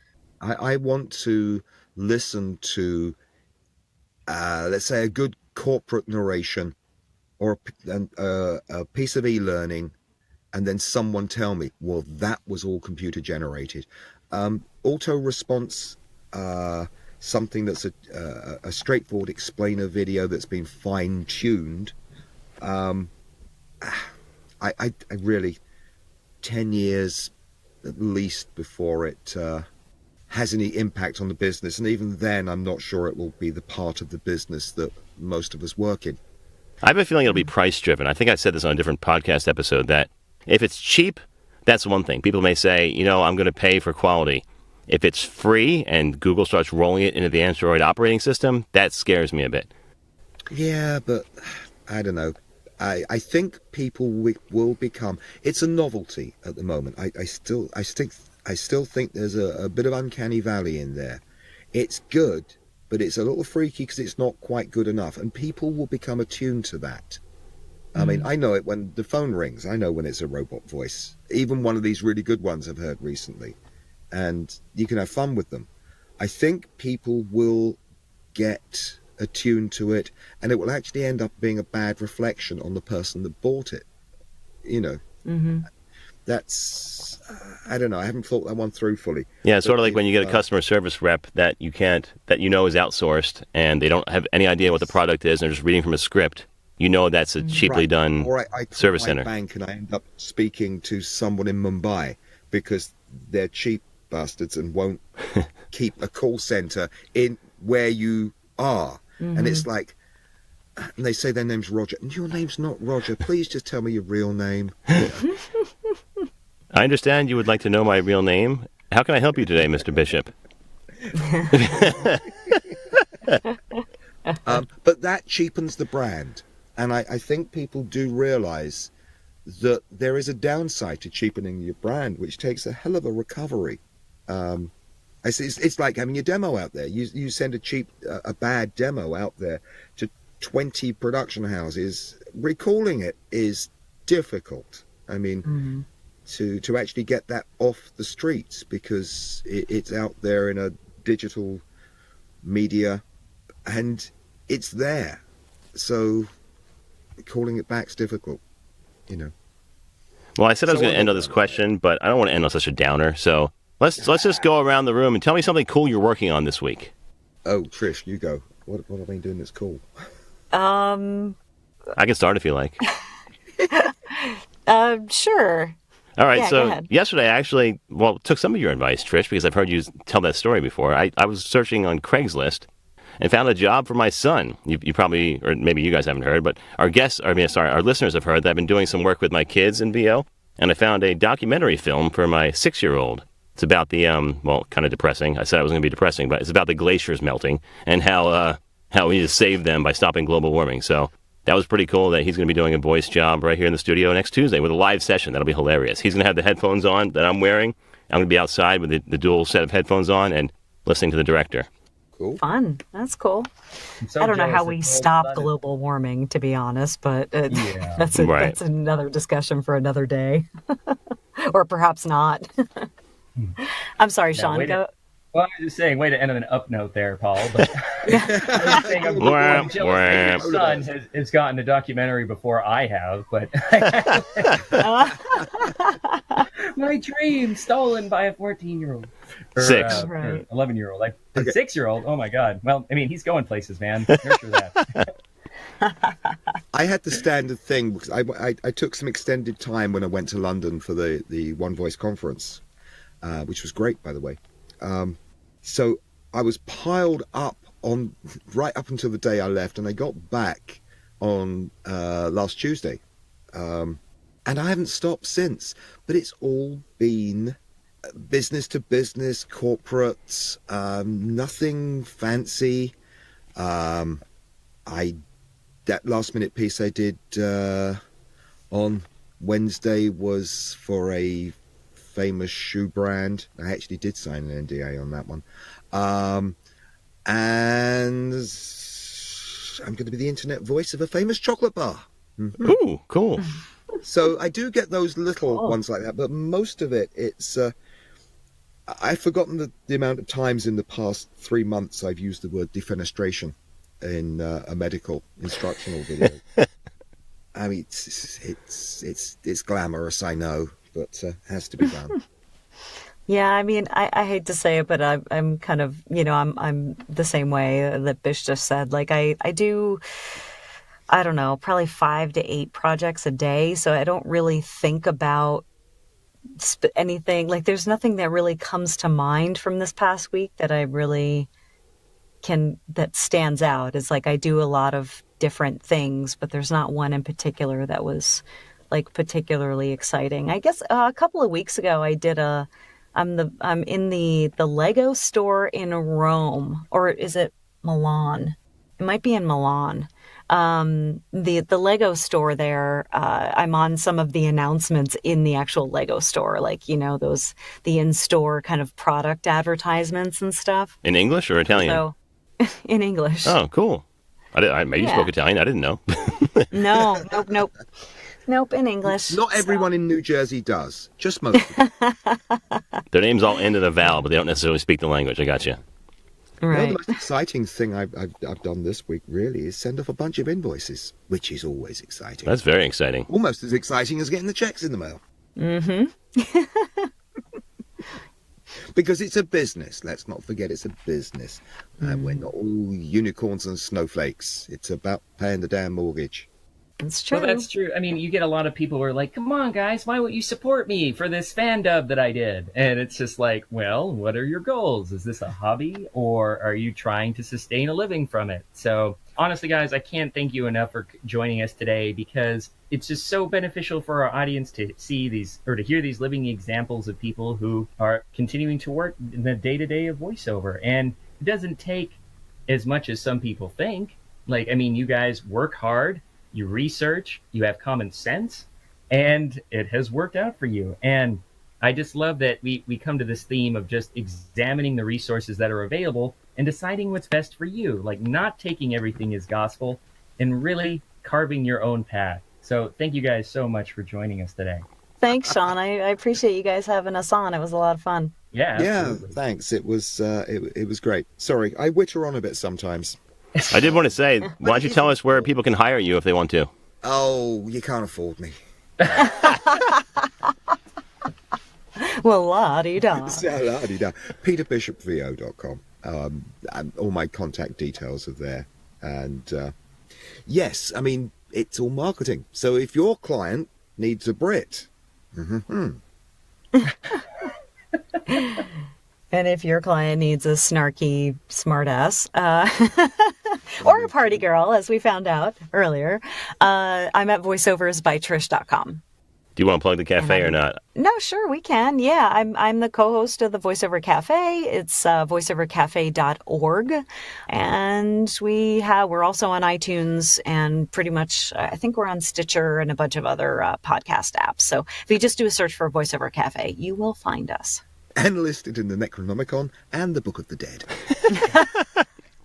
[SPEAKER 8] I want to listen to, let's say, a good corporate narration or a piece of e-learning, and then someone tell me, well, that was all computer generated. Auto response, something that's a straightforward explainer video that's been fine-tuned. I really, 10 years at least before it has any impact on the business, and even then I'm not sure it will be the part of the business that most of us work in.
[SPEAKER 1] I have a feeling it'll be price driven. I think I said this on a different podcast episode that if it's cheap, that's one thing. People may say, you know, I'm going to pay for quality. If it's free and Google starts rolling it into the Android operating system, that scares me a bit.
[SPEAKER 8] Yeah, but I don't know. I think people will become. It's a novelty at the moment. I still think there's a bit of uncanny valley in there. It's good, but it's a little freaky because it's not quite good enough, and people will become attuned to that. I mean, I know it when the phone rings. I know when it's a robot voice. Even one of these really good ones I've heard recently, and you can have fun with them. I think people will get attuned to it, and it will actually end up being a bad reflection on the person that bought it. You know, that's I don't know. I haven't thought that one through fully.
[SPEAKER 1] Yeah, it's sort of like when you get a customer service rep that you know is outsourced, and they don't have any idea what the product is, and they're just reading from a script. You know that's a cheaply done
[SPEAKER 8] or I
[SPEAKER 1] service
[SPEAKER 8] my
[SPEAKER 1] center.
[SPEAKER 8] Bank and I end up speaking to someone in Mumbai because they're cheap bastards and won't keep a call center in where you are. And it's like, and they say their name's Roger, and your name's not Roger. Please just tell me your real name. Yeah.
[SPEAKER 1] I understand you would like to know my real name. How can I help you today, Mr. Bishop?
[SPEAKER 8] But that cheapens the brand. And I think people do realize that there is a downside to cheapening your brand, which takes a hell of a recovery. It's like having a demo out there. You send a bad demo out there to 20 production houses. Recalling it is difficult. I mean, to actually get that off the streets because it's out there in a digital media and it's there. So calling it back's difficult, you know.
[SPEAKER 1] Well, I said I was going to end on this question, but I don't want to end on such a downer. So let's just go around the room and tell me something cool you're working on this week.
[SPEAKER 8] Oh, Trish, you go. What have I been doing that's cool?
[SPEAKER 1] I can start if you like.
[SPEAKER 9] Sure.
[SPEAKER 1] All right,
[SPEAKER 9] Yeah,
[SPEAKER 1] so
[SPEAKER 9] go ahead.
[SPEAKER 1] yesterday I actually, took some of your advice, Trish, because I've heard you tell that story before. I was searching on Craigslist and found a job for my son. You probably, or maybe you guys haven't heard, but our listeners have heard that I've been doing some work with my kids in VO, and I found a documentary film for my 6-year-old. It's about the, kind of depressing. I said it was going to be depressing, but it's about the glaciers melting and how we need to save them by stopping global warming. So that was pretty cool that he's going to be doing a voice job right here in the studio next Tuesday with a live session. That'll be hilarious. He's going to have the headphones on that I'm wearing. I'm going to be outside with the dual set of headphones on and listening to the director.
[SPEAKER 8] Cool.
[SPEAKER 9] Fun. That's cool.
[SPEAKER 10] So
[SPEAKER 9] I don't know how
[SPEAKER 10] jealous
[SPEAKER 9] we
[SPEAKER 10] that
[SPEAKER 9] stop
[SPEAKER 10] Paul's done it.
[SPEAKER 9] global warming, to be honest, but
[SPEAKER 10] Yeah.
[SPEAKER 9] that's another discussion for another day. Or perhaps not. I'm sorry,
[SPEAKER 10] Yeah,
[SPEAKER 9] Sean.
[SPEAKER 10] way to-
[SPEAKER 9] Go.
[SPEAKER 10] Well, I was just saying, way to end on an up note there, Paul. But I was saying I'm jealous that your son has gotten a documentary before I have, but my dream stolen by a 14-year-old. Or,
[SPEAKER 1] 6.
[SPEAKER 10] or 11-year-old. Like, 6-year-old? Oh, my God. Well, I mean, he's going places, man. Nurture that.
[SPEAKER 8] I had the standard thing because I took some extended time when I went to London for the One Voice conference, which was great, by the way. So I was piled up on right up until the day I left, and I got back on last Tuesday. And I haven't stopped since, but it's all been business to business, corporate, nothing fancy. That last minute piece I did on Wednesday was for a famous shoe brand. I actually did sign an NDA on that one. And I'm going to be the internet voice of a famous chocolate bar. Mm-hmm.
[SPEAKER 1] Ooh, cool.
[SPEAKER 8] So I do get those little ones like that, but most of it, it's... I've forgotten the amount of times in the past 3 months I've used the word defenestration in a medical instructional video. I mean, it's glamorous, I know, but has to be done.
[SPEAKER 9] Yeah, I mean, I hate to say it, but I'm kind of, I'm the same way that Bish just said. Like, I do, I don't know, probably 5 to 8 projects a day, so I don't really think about anything. Like, there's nothing that really comes to mind from this past week that I really that stands out. It's like I do a lot of different things, but there's not one in particular that was like particularly exciting. I guess a couple of weeks ago I did I'm in the Lego store in Rome, or is it Milan? It might be in Milan. The Lego store there, I'm on some of the announcements in the actual Lego store, like, the in-store kind of product advertisements and stuff.
[SPEAKER 1] In English or Italian?
[SPEAKER 9] So, in English.
[SPEAKER 1] Oh, cool. Maybe you spoke Italian. I didn't know.
[SPEAKER 9] No, nope, in English.
[SPEAKER 8] Not everyone in New Jersey does, just most of them.
[SPEAKER 1] Their names all end in a vowel, but they don't necessarily speak the language. I got you.
[SPEAKER 9] Right.
[SPEAKER 8] The most exciting thing I've done this week, really, is send off a bunch of invoices, which is always exciting.
[SPEAKER 1] That's very exciting.
[SPEAKER 8] Almost as exciting as getting the checks in the mail.
[SPEAKER 9] Mm-hmm.
[SPEAKER 8] Because it's a business. Let's not forget it's a business. And we're not all unicorns and snowflakes. It's about paying the damn mortgage.
[SPEAKER 9] That's true.
[SPEAKER 10] Well, that's true. I mean, you get a lot of people who are like, come on, guys, why won't you support me for this fan dub that I did? And it's just like, well, what are your goals? Is this a hobby, or are you trying to sustain a living from it? So honestly, guys, I can't thank you enough for joining us today, because it's just so beneficial for our audience to see these, or to hear these living examples of people who are continuing to work in the day-to-day of voiceover. And it doesn't take as much as some people think. Like, I mean, you guys work hard. You research, you have common sense, and it has worked out for you. And I just love that we come to this theme of just examining the resources that are available and deciding what's best for you, like not taking everything as gospel and really carving your own path. So thank you guys so much for joining us today.
[SPEAKER 9] Thanks, Sean. I appreciate you guys having us on. It was a lot of fun.
[SPEAKER 10] Yeah, absolutely.
[SPEAKER 8] Yeah, thanks. It was great. Sorry, I witter on a bit sometimes.
[SPEAKER 1] I did want to say, why don't you tell us where people can hire you if they want to?
[SPEAKER 8] Oh, you can't afford me.
[SPEAKER 9] Well, la-di-da.
[SPEAKER 8] La-di-da. PeterBishopVO.com. All my contact details are there. And yes, I mean, it's all marketing. So if your client needs a Brit,
[SPEAKER 9] and if your client needs a snarky smartass, or a party girl, as we found out earlier, I'm at voiceoversbytrish.com.
[SPEAKER 1] Do you want to plug the cafe or not?
[SPEAKER 9] No, sure, we can. Yeah, I'm the co-host of the VoiceOver Cafe. It's voiceovercafe.org. And we're also on iTunes, and pretty much, I think we're on Stitcher and a bunch of other podcast apps. So if you just do a search for VoiceOver Cafe, you will find us.
[SPEAKER 8] And listed in the Necronomicon and the Book of the Dead.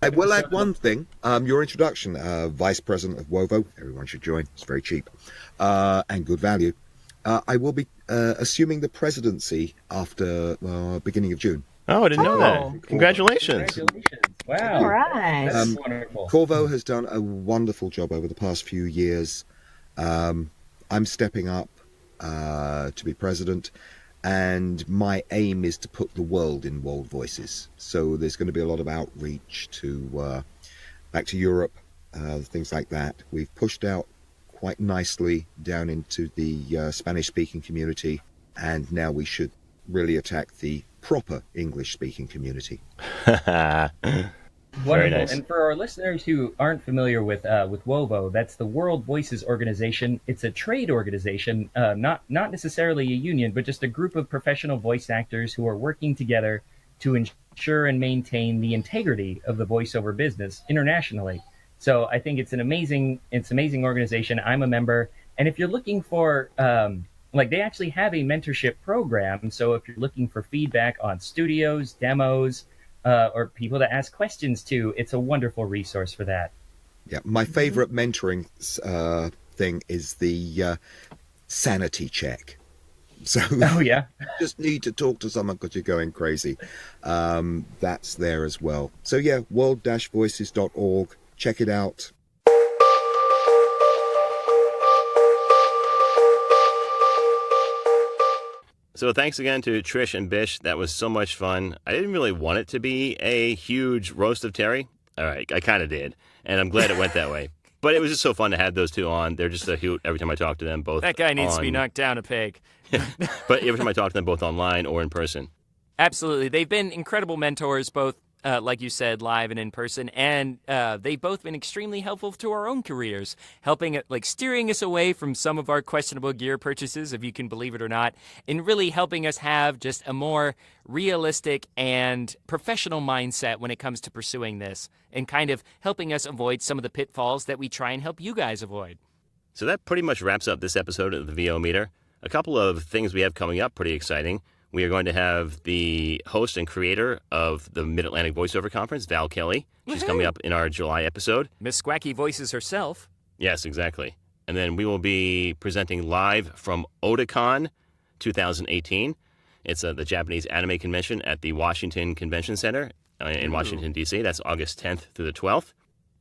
[SPEAKER 8] I will add one thing. Your introduction, Vice President of WOVO. Everyone should join. It's very cheap and good value. I will be assuming the presidency after beginning of June.
[SPEAKER 1] Oh, I didn't know that. Congratulations.
[SPEAKER 10] Wow.
[SPEAKER 9] All right.
[SPEAKER 10] That's wonderful.
[SPEAKER 8] Corvo has done a wonderful job over the past few years. I'm stepping up to be president. And my aim is to put the world in world voices. So there's going to be a lot of outreach to back to Europe, things like that. We've pushed out quite nicely down into the Spanish-speaking community, and now we should really attack the proper English-speaking community.
[SPEAKER 10] Wonderful.
[SPEAKER 1] nice.
[SPEAKER 10] And for our listeners who aren't familiar with WOVO, that's the World Voices Organization. It's a trade organization, not necessarily a union, but just a group of professional voice actors who are working together to ensure and maintain the integrity of the voiceover business internationally. So I think it's an amazing organization. I'm a member, and if you're looking for they actually have a mentorship program. So if you're looking for feedback on studios, demos, or people to ask questions to, it's a wonderful resource for that.
[SPEAKER 8] Yeah, my favorite mentoring thing is the sanity check. So
[SPEAKER 10] oh yeah,
[SPEAKER 8] you just need to talk to someone because you're going crazy. That's there as well. So yeah, world-voices.org. Check it out.
[SPEAKER 1] So thanks again to Trish and Bish. That was so much fun. I didn't really want it to be a huge roast of Terry. All right, I kind of did, and I'm glad it went that way. But it was just so fun to have those two on. They're just a hoot every time I talk to them both.
[SPEAKER 2] That guy needs to be knocked down a peg.
[SPEAKER 1] But every time I talk to them both online or in person.
[SPEAKER 2] Absolutely. They've been incredible mentors, both, like you said, live and in person. And they've both been extremely helpful to our own careers, helping, steering us away from some of our questionable gear purchases, if you can believe it or not, and really helping us have just a more realistic and professional mindset when it comes to pursuing this, and kind of helping us avoid some of the pitfalls that we try and help you guys avoid.
[SPEAKER 1] So that pretty much wraps up this episode of the VO Meter. A couple of things we have coming up pretty exciting. We are going to have the host and creator of the Mid-Atlantic Voiceover Conference, Val Kelly. She's coming up in our July episode.
[SPEAKER 2] Miss Squacky Voices herself.
[SPEAKER 1] Yes, exactly. And then we will be presenting live from Otakon 2018. It's the Japanese anime convention at the Washington Convention Center in Washington, D.C. That's August 10th through the 12th.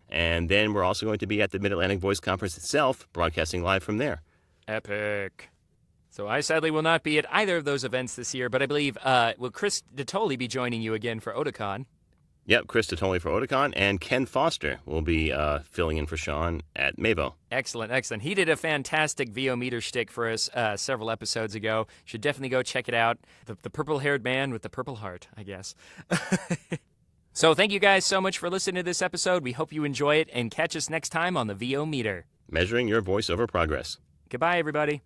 [SPEAKER 1] And then we're also going to be at the Mid-Atlantic Voice Conference itself, broadcasting live from there.
[SPEAKER 2] Epic. So I sadly will not be at either of those events this year, but I believe, will Chris Detoli be joining you again for Otakon?
[SPEAKER 1] Yep, Chris Detoli for Otakon, and Ken Foster will be filling in for Sean at Mavo.
[SPEAKER 2] Excellent, excellent. He did a fantastic VO Meter Schtick for us several episodes ago. Should definitely go check it out. The purple-haired man with the purple heart, I guess. So thank you guys so much for listening to this episode. We hope you enjoy it, and catch us next time on the VO Meter.
[SPEAKER 1] Measuring your voiceover progress.
[SPEAKER 2] Goodbye, everybody.